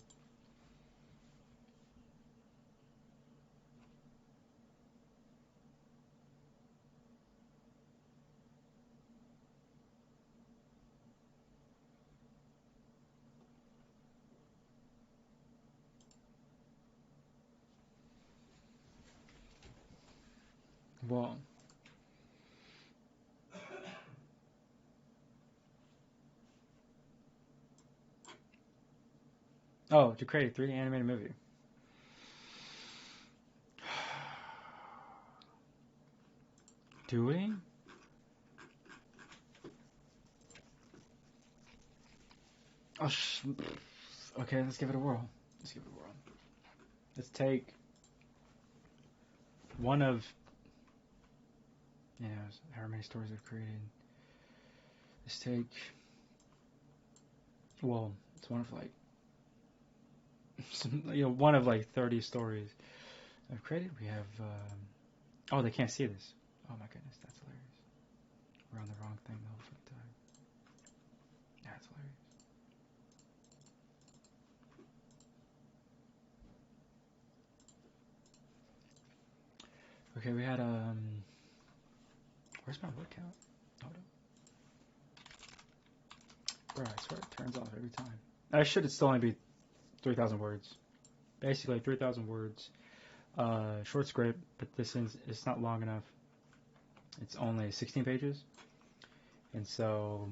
Well, oh, to create a 3D animated movie. Doing? Oh, okay, let's give it a whirl. Let's give it a whirl. Let's take one of, however many stories I've created. Let's take, well, it's one of like, one of like 30 stories I've created. We have, oh, they can't see this. Oh my goodness, that's hilarious. We're on the wrong thing the whole fucking time. That's hilarious. Okay, we had, where's my word count? Hold up. Bro, I swear it turns off every time. I should still only be 3,000 words. Basically, 3,000 words. Short script, but it's not long enough. It's only 16 pages. And so,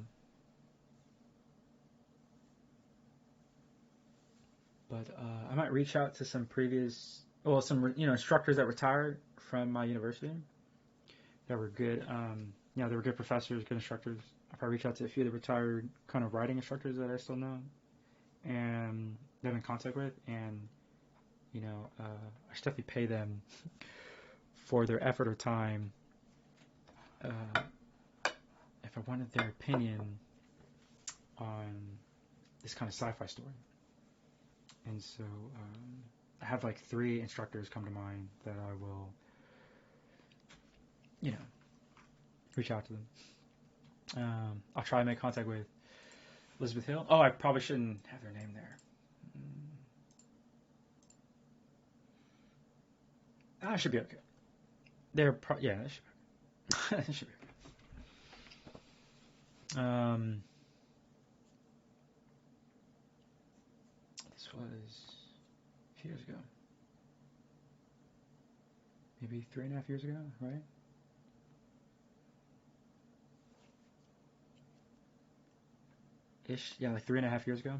but I might reach out to some some instructors that retired from my university that were good. They were good professors, good instructors. I'll probably reach out to a few of the retired kind of writing instructors that I still know and that I'm in contact with, and I should definitely pay them for their effort or time. If I wanted their opinion on this kind of sci-fi story. And so I have like 3 instructors come to mind that I will, reach out to them. I'll try to make contact with Elizabeth Hill. Oh, I probably shouldn't have their name there. I should be okay. That should be okay. That should be okay. This was a few years ago. Maybe 3.5 years ago, right? ish. Yeah, like 3.5 years ago.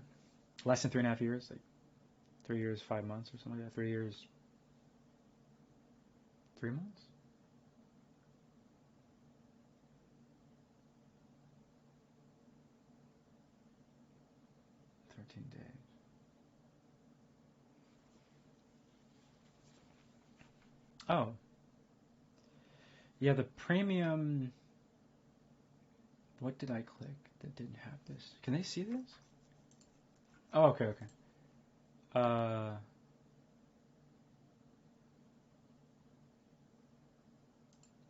Less than 3.5 years. Like 3 years, 5 months or something like that. 3 years, 3 months? Days. Oh. Yeah, the premium. What did I click that didn't have this? Can they see this? Oh, okay, okay.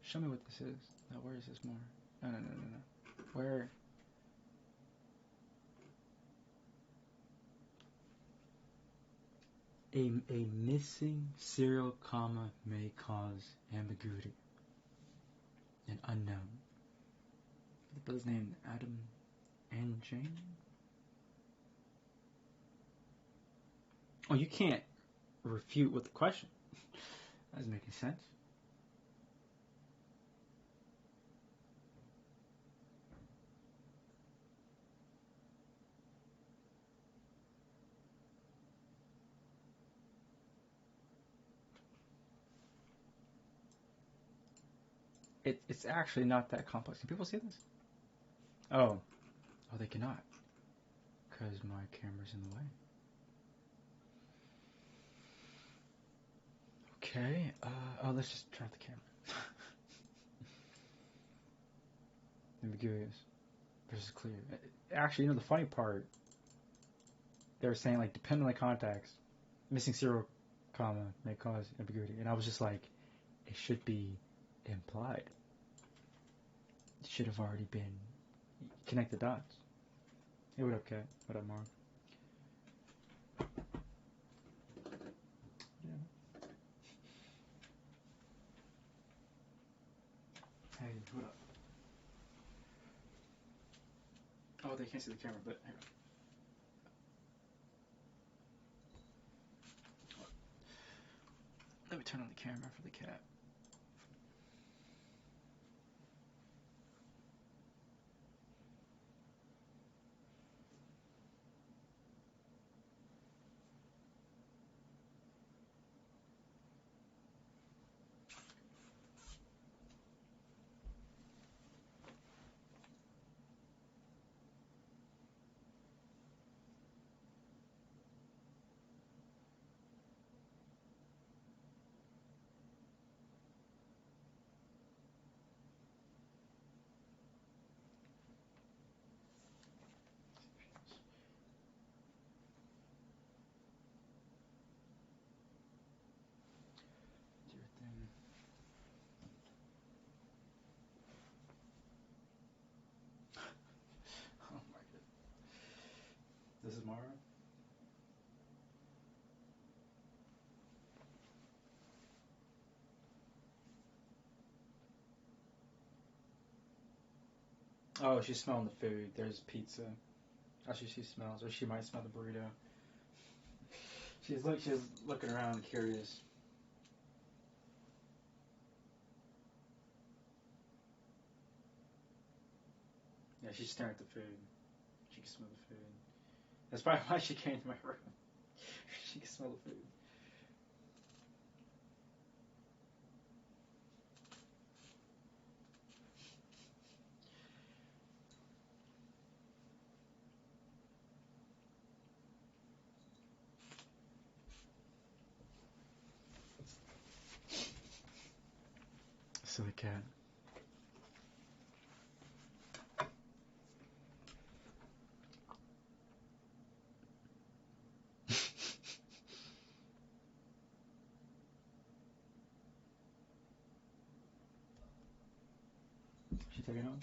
Show me what this is. No, where is this more? No. Where? A missing serial comma may cause ambiguity. An unknown. The brother's name Adam and Jane? Oh, you can't refute with the question. That doesn't make any sense. It's actually not that complex. Can people see this? Oh, they cannot. Because my camera's in the way. Okay, let's just turn off the camera. Ambiguous versus clear. Actually, the funny part, they were saying, like, depending on the context, missing serial comma may cause ambiguity. And I was just like, it should be implied. It should have already been. Connect the dots. Hey, what up, Kat? What up, Mark? Yeah. Hey, what up? Oh, they can't see the camera, but hang on. Let me turn on the camera for the cat. Do your thing. Oh my god. This is Mara? Oh, she's smelling the food. There's pizza. Actually, she smells, or she might smell the burrito. She's looking around, curious. Yeah, she's staring at the food. She can smell the food. That's probably why she came to my room. She can smell the food. Silly cat. She taking off?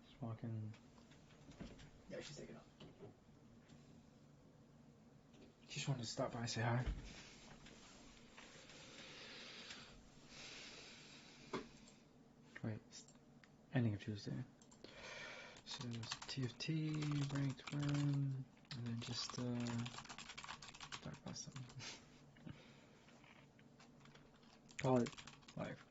She's walking. Yeah, she's taking off. She just wanted to stop by and say hi. Wait, ending of Tuesday. So TFT, ranked win, and then just talk about something. Call it live.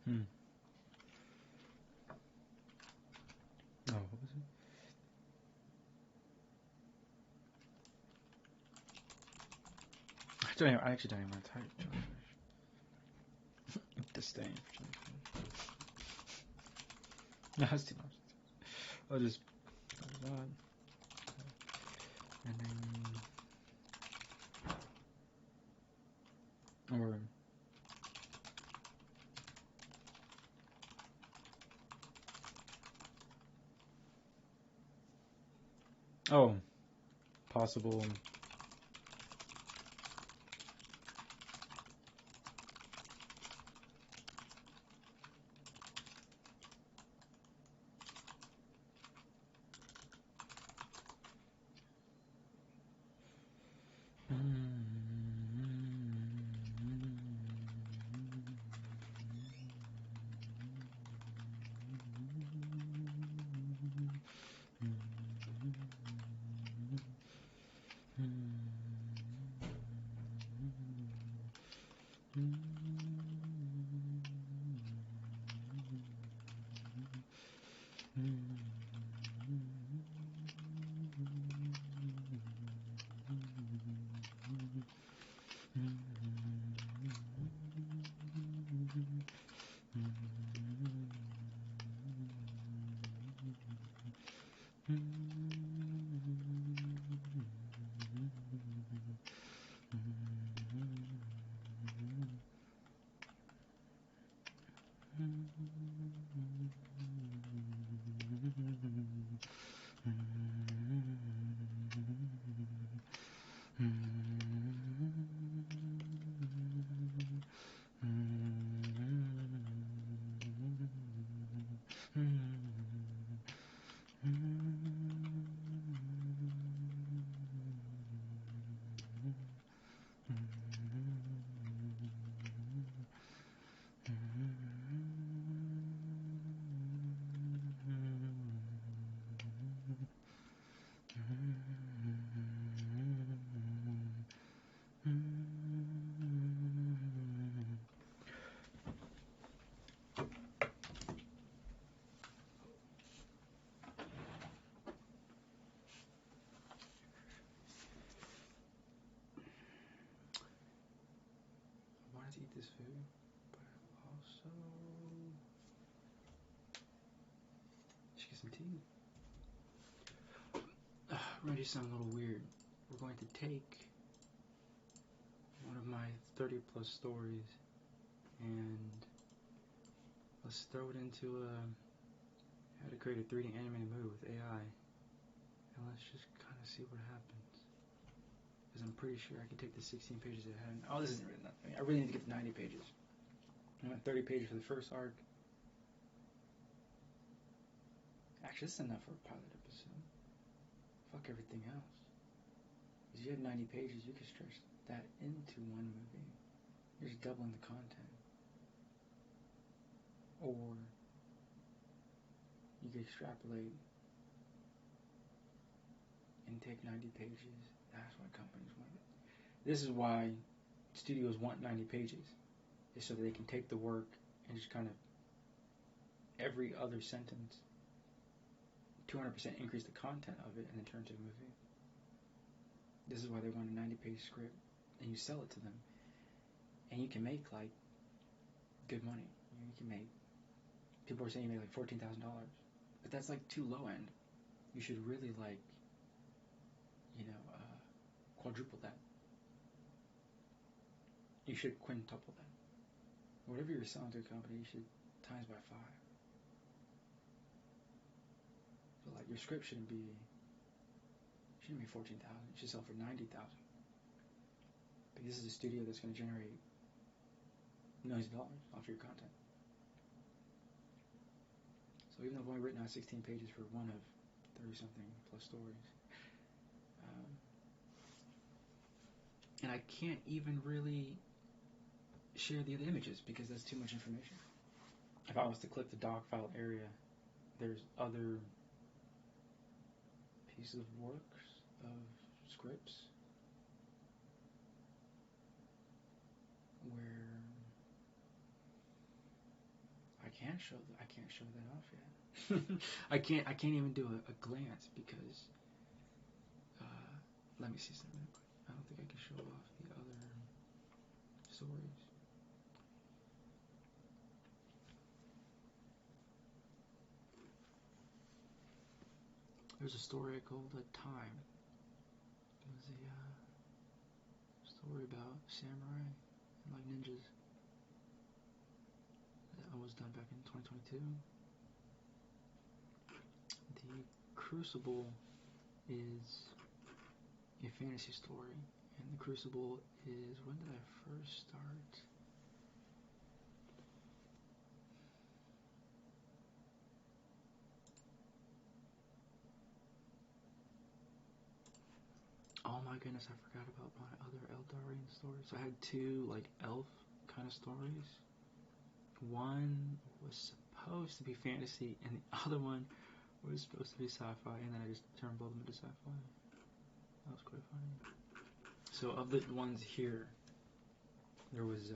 Hmm. Oh, what was it? I actually don't even want to type jellyfish. Disdain for jellyfish. No, that's too much. I'll just put it on. And then, or oh, possible. I wanted to eat this food, but also should get some tea. We're gonna do something a little weird. We're going to take one of my 30 plus stories and let's throw it into how to create a 3D animated movie with AI, and let's just kind of see what happens. Because I'm pretty sure I can take the 16 pages it had. Oh, this isn't written enough. I really need to get to 90 pages. I went 30 pages for the first arc. Actually, this is enough for a pilot episode. Fuck everything else. Because you have 90 pages, you can stretch that into one movie. You're just doubling the content. Or you could extrapolate and take 90 pages. That's why companies want it. This is why studios want 90 pages. Is so that they can take the work and just kind of every other sentence 200% increase the content of it and then turn it to a movie. This is why they want a 90-page script, and you sell it to them, and you can make like good money. You can make. People are saying you make like $14,000, but that's like too low end. You should really like, quadruple that. You should quintuple that. Whatever you're selling to a company, you should times by 5. So like your script shouldn't be 14,000. It should sell for 90,000. But this is a studio that's going to generate millions of dollars off your content. So even though I've only written out 16 pages for one of 30-something plus stories, and I can't even really share the other images because that's too much information. If I was to click the doc file area, there's other pieces of works, of scripts, where I can't show that off yet. I can't even do a glance because let me see something real quick. I don't think I can show off the other stories. There's a story called Time. It was a story about samurai and like ninjas. That was done back in 2022. The Crucible is a fantasy story, and the Crucible is, when did I first start? Oh my goodness, I forgot about my other Eldarian stories. So I had two like elf kind of stories. One was supposed to be fantasy, and the other one was supposed to be sci-fi, and then I just turned both of them into sci-fi. That was quite funny. So of the ones here, there was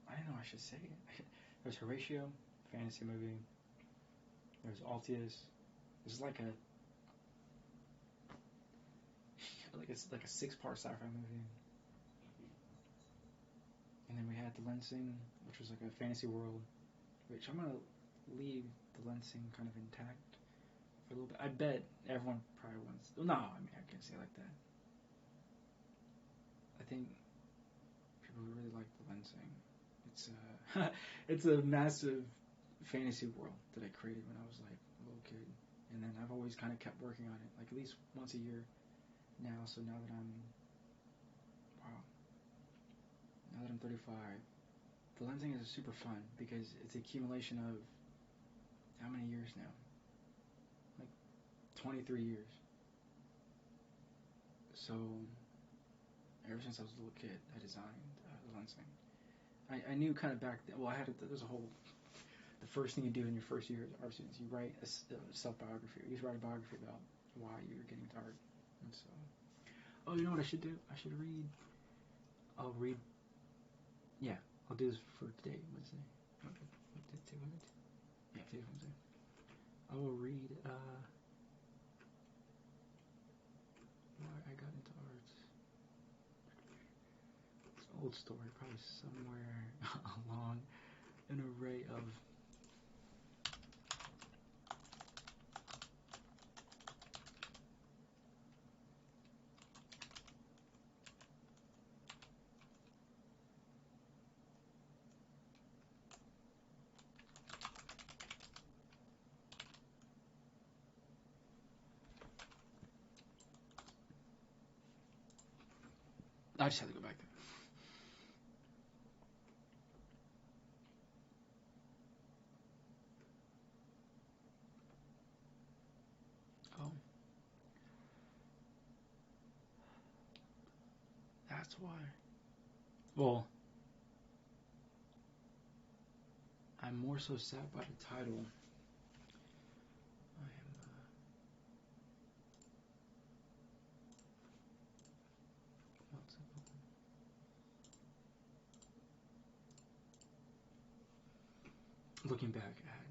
I don't know, I should say it. There's Horatio, fantasy movie. There's Altius. There's like a it's like a 6-part sci-fi movie. And then we had the Lensing, which was like a fantasy world, which I'm gonna leave the Lensing kind of intact for a little bit. I bet everyone probably wants. Well, no, I mean I can't say it like that. I think people really like the Lensing. It's a massive fantasy world that I created when I was like a little kid, and then I've always kind of kept working on it, like at least once a year now. So now that I'm 35, the Lensing is super fun because it's the accumulation of how many years now? Like 23 years. So ever since I was a little kid, I designed the Lensing. I knew kind of back then. Well, there's a whole. The first thing you do in your first year as art students, you write a self-biography. You write a biography about why you're getting into art. And so, oh, you know what I should do? I'll read. Yeah, I'll do this for today, Wednesday. What did today was it? Yeah, today's Wednesday. I will read why I got into art. It's an old story, probably somewhere along an array of. I just had to go back there. Oh. That's why. Well, I'm more so sad by the title. I am. Looking back at.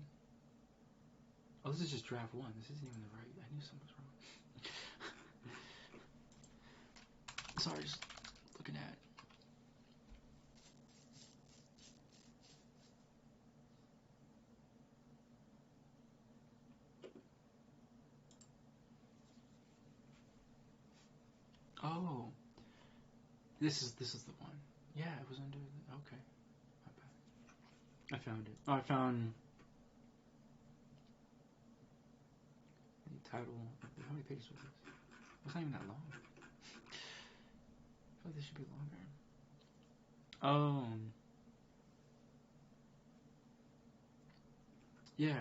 Oh, this is just draft 1. This isn't even the right. I knew something was wrong. Sorry, just looking at. Oh, this is the one. Yeah, it was under. Okay, my bad. I found it. Oh, I found the title. How many pages was this? It's not even that long. I feel like this should be longer. Oh, yeah.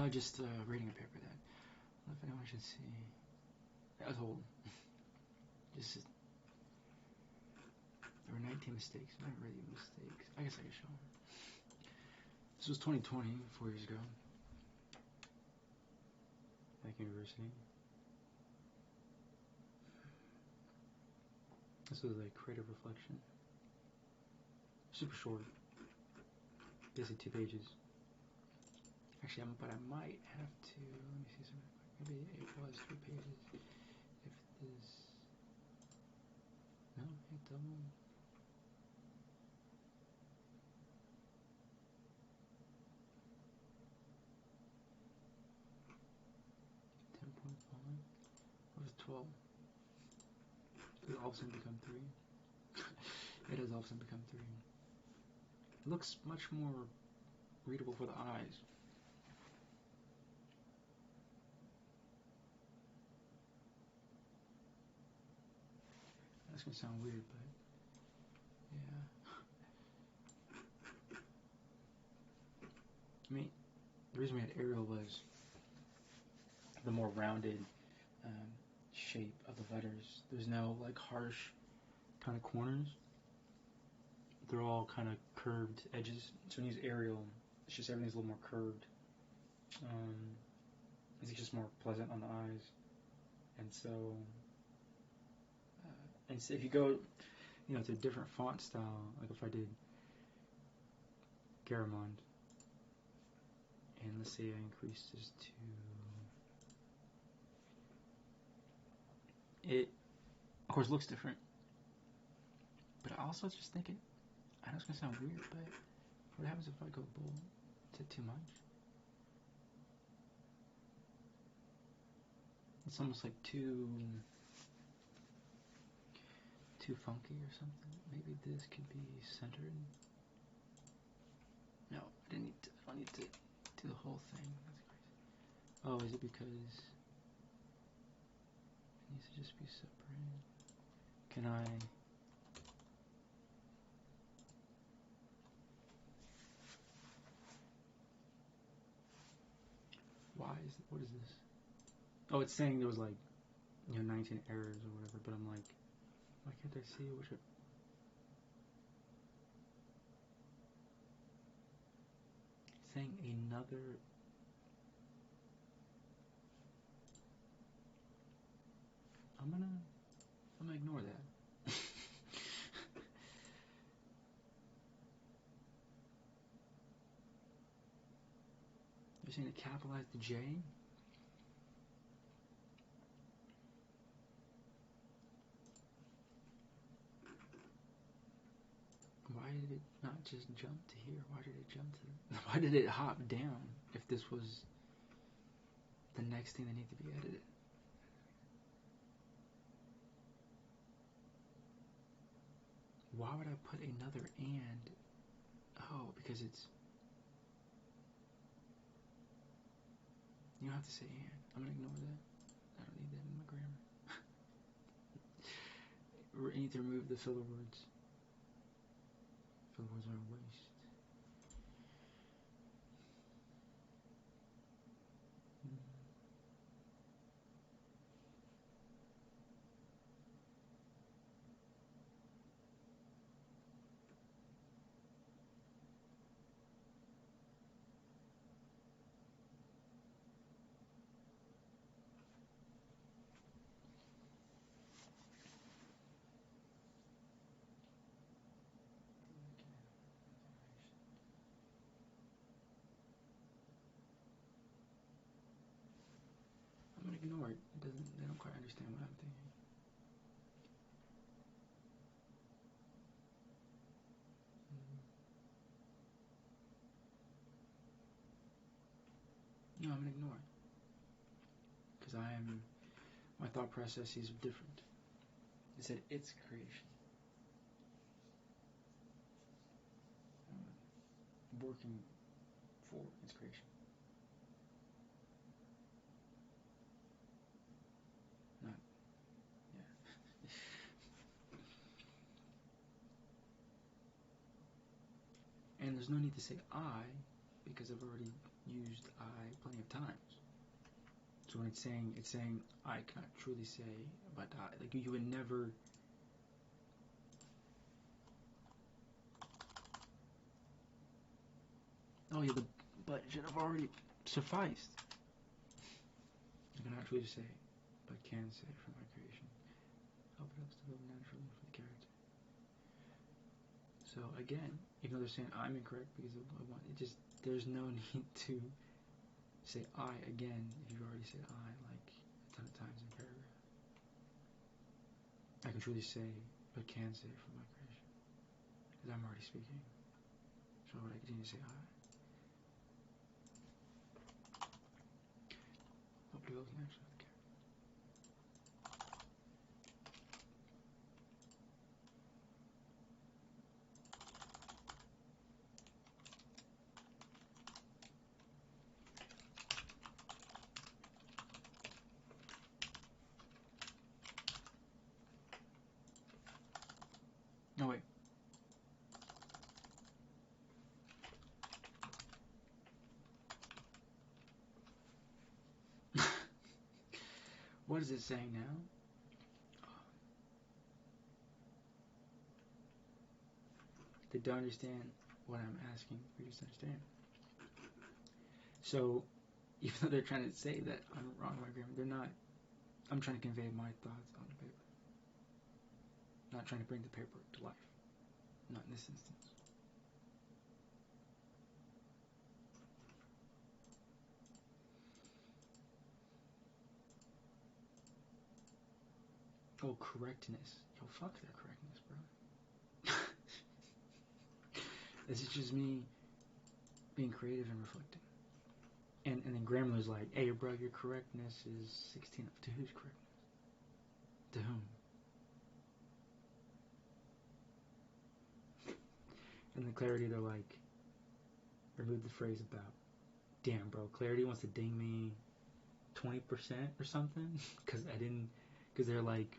No, just reading a paper that I don't know if anyone should see. That was old. Just there were 19 mistakes. Not really mistakes. I guess I could show them. This was 2020, 4 years ago. At university. This was a creative reflection. Super short. Basically 2 pages. Actually, but I might have to. Let me see something. Maybe it was 3 pages. If this. No, hit double. What was 12? Does it all of a sudden become 3? It does all of a sudden become 3. It looks much more readable for the eyes. That's gonna sound weird, but yeah. I mean, the reason we had Arial was the more rounded shape of the letters. There's no like harsh kind of corners. They're all kind of curved edges. So when you use Arial, it's just everything's a little more curved. It's just more pleasant on the eyes. And so, if you go, to a different font style, like if I did Garamond, and let's say I increase this to, it, of course, looks different. But I also just thinking, I know it's gonna sound weird, but what happens if I go bold? Is it too much? It's almost like too funky or something. Maybe this could be centered. No, I don't need to do the whole thing. That's crazy. Oh, is it because it needs to just be separated? Can I? Why is it? What is this? Oh, it's saying there was like 19 errors or whatever, but I'm like, why can't I see which? Saying another. I'm gonna ignore that. You're saying to capitalize the J? Why did it not just jump to here? Why did it jump to... Why did it hop down if this was the next thing that needed to be edited? Why would I put another and? Oh, because it's... You don't have to say and. I'm going to ignore that. I don't need that in my grammar. I need to remove the filler words. Filler words are a waste. I'm going to ignore it. They don't quite understand what I'm thinking. No, I'm going to ignore it. Because my thought processes are different. It said it's creation. Working for its creation. Not, yeah. And there's no need to say I, because I've already used I plenty of times. So when it's saying I cannot truly say but I. Like you would never. Oh yeah, the but should have already sufficed. I cannot truly say, but can say from my creation. Help it else to live naturally for the character. So again, even though they're saying I'm incorrect because of I want, it just there's no need to say I again if you've already said I like a ton of times in a paragraph. I can truly say, but can say from my creation because I'm already speaking. So would I continue to say I? Help it else naturally for the character. No wait. What is it saying now? They don't understand what I'm asking for you to understand. So, even though they're trying to say that I'm wrong in my grammar, they're not. I'm trying to convey my thoughts on the paper. Not trying to bring the paper to life. Not in this instance. Oh, correctness. Yo, fuck their correctness, bro. This is just me being creative and reflecting. And then Grammarly's like, hey, bro, your correctness is 16 up. To whose correctness? To whom? And the clarity, they're like, remove the phrase about. Damn, bro, clarity wants to ding me 20% or something because I didn't. Because they're like,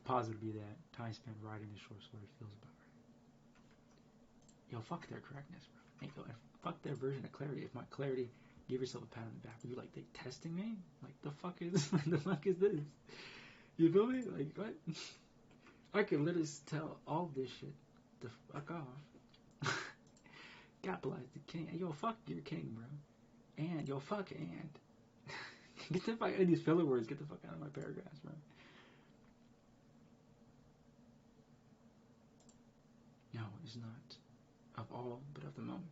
positive be that time spent writing the short story feels about right. Yo, fuck their correctness, bro. Hey, yo, fuck their version of clarity. If my clarity, give yourself a pat on the back. Are you like, they testing me? Like, the fuck is this? You feel me? Like, what? I can literally tell all this shit to fuck off. Capitalize the king. Yo, fuck your king, bro. And, yo, fuck and. Get the fuck out of these filler words. Get the fuck out of my paragraphs, bro. No, it's not of all, but of the moment.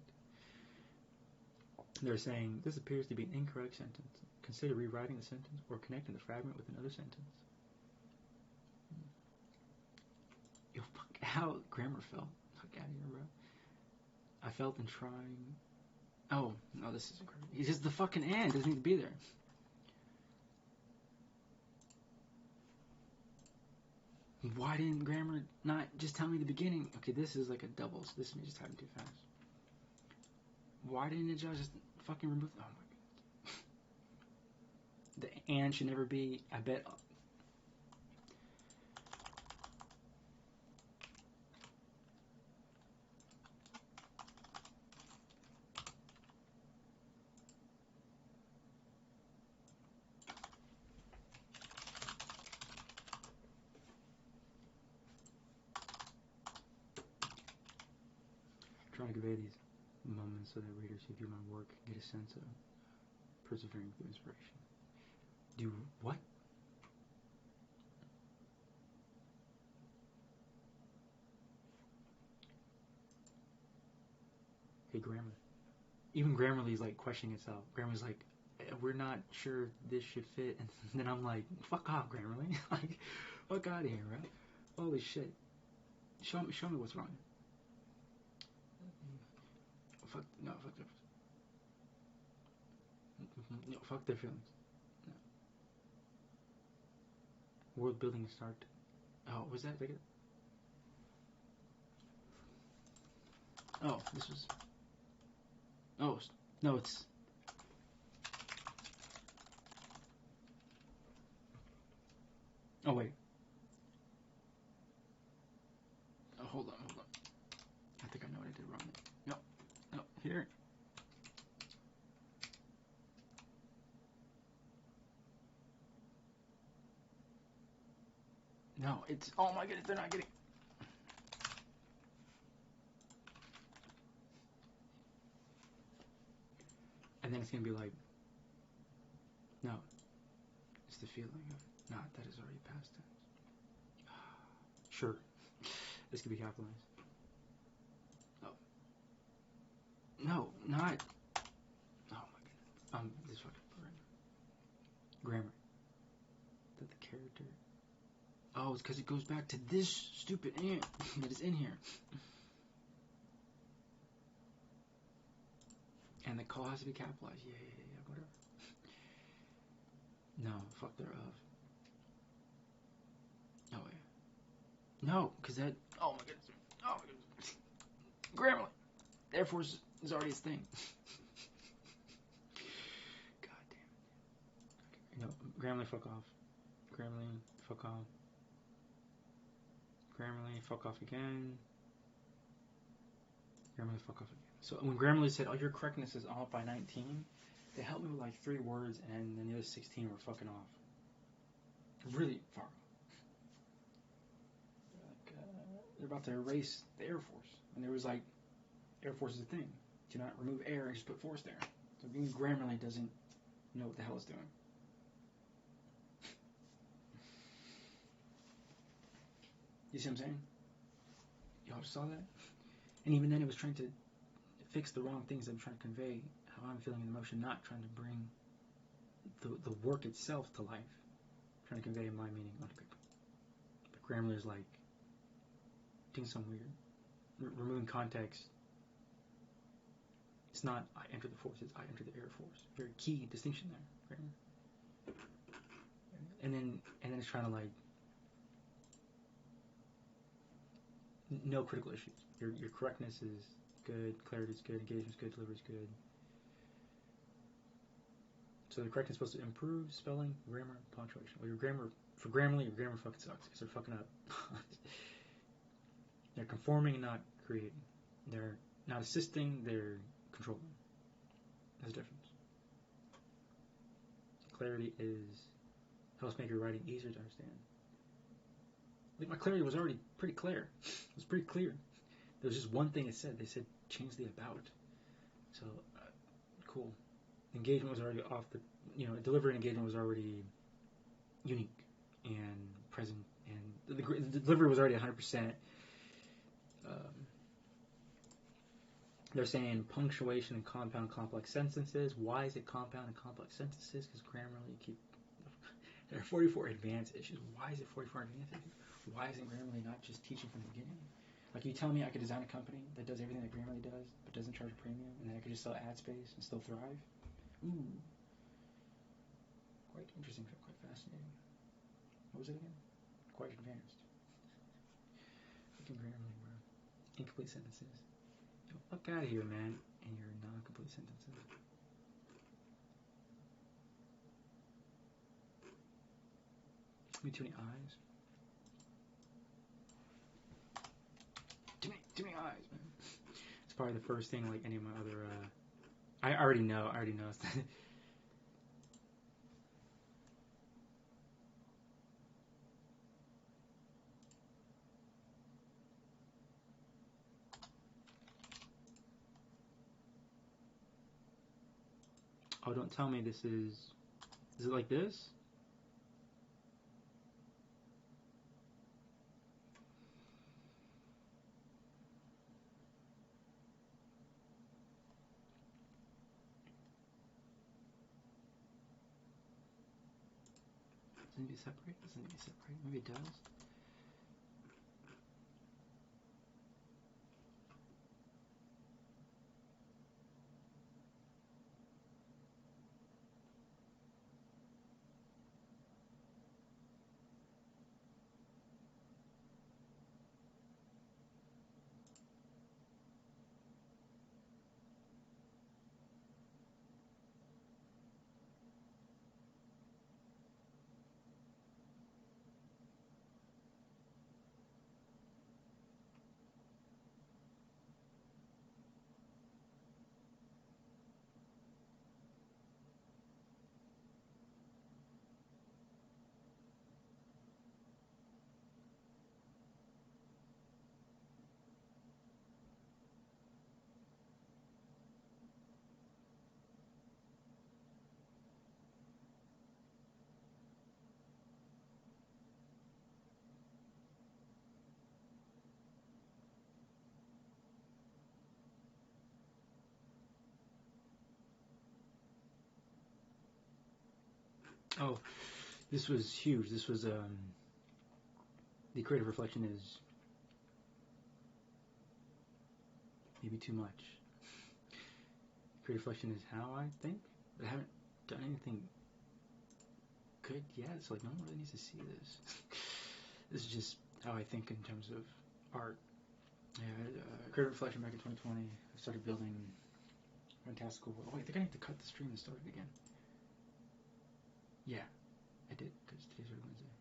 They're saying, this appears to be an incorrect sentence. Consider rewriting the sentence or connecting the fragment with another sentence. Yo, fuck, how grammar fell. Fuck out of here, bro. I felt in trying. Oh, no, this isn't correct. It's just the fucking and doesn't need to be there. Why didn't grammar not just tell me the beginning? Okay, this is like a double, so this is me just typing too fast. Why didn't it just fucking remove? Oh my god. The and should never be. I bet. Trying to convey these moments so that readers who view my work get a sense of persevering through inspiration. Do what? Hey, Grammarly. Even Grammarly is like questioning itself. Grammarly's like, we're not sure this should fit. And then I'm like, fuck off, Grammarly. Like, fuck out of here, bro. Holy shit. Show me what's wrong. Fuck their. No, fuck their feelings. No. World building start. Oh, was that? Oh, this was. Oh, no, it's. Oh, wait. Oh, hold on. I think I know what I did wrong. No. Here. No, it's, oh my goodness, they're not getting. And then it's gonna be like, no, it's the feeling of not, that is already past tense. Sure, this could be capitalized. Oh. No, not. Oh my goodness. This fucking grammar. That the character. Oh, it's because it goes back to this stupid ant that is in here. And the call has to be capitalized. Yeah, whatever. No, fuck their of. Oh, yeah. No, because that. Oh my goodness. Oh my goodness. Grammarly. Air Force is already its thing. God damn it. No, Grammarly, fuck off. Grammarly, fuck off. Grammarly, fuck off again. Grammarly, fuck off again. So when Grammarly said, oh, your correctness is off by 19, they helped me with like 3 words, and then the other 16 were fucking off. Really far off. They're about to erase the Air Force. And there was like, Air Force is a thing. Do not remove air and just put force there. So Grammarly doesn't know what the hell it's doing. You see what I'm saying? Y'all saw that? And even then it was trying to fix the wrong things I'm trying to convey, how I'm feeling in the motion, not trying to bring the work itself to life. Trying to convey my meaning on paper. But Grammarly is like doing some weird, removing context. It's not I enter the force, it's I enter the Air Force. Very key distinction there, Grammar. And then it's trying to like no critical issues. Your correctness is good, clarity is good, engagement is good, delivery is good. So the correctness is supposed to improve spelling, grammar, punctuation. Well, your grammar for Grammarly, your grammar fucking sucks because they're fucking up. They're conforming and not creating. They're not assisting, they're controlling. There's a difference. Clarity helps make your writing easier to understand. I think my clarity was already pretty clear. It was pretty clear. There was just one thing it said. They said change the about. So, cool. Engagement was already off the, delivery and engagement was already unique and present, and the delivery was already 100%. They're saying punctuation and compound complex sentences. Why is it compound and complex sentences? Because Grammarly there are 44 advanced issues. Why is it 44 advanced issues? Why isn't Grammarly not just teaching from the beginning? Like, you tell me I could design a company that does everything that Grammarly does, but doesn't charge a premium, and then I could just sell ad space and still thrive? Ooh. Quite interesting, quite fascinating. What was it again? Quite advanced. Fucking Grammarly, bro. Incomplete sentences. Yo, fuck out of here, man. And your non-complete sentences. Too many eyes. Too many eyes, man. It's probably the first thing like any of my other. I already know. Oh, don't tell me this is. Is it like this? Doesn't it need to be separate? Doesn't it need to be separate? Maybe it does. Oh, this was huge. This was the creative reflection is maybe too much. Creative reflection is how I think, but I haven't done anything good yet. It's like no one really needs to see this. This is just how I think in terms of art. Yeah, creative reflection back in 2020. I started building fantastical world. Oh, I think I need to cut the stream and start it again. Yeah, I did because today's already Wednesday.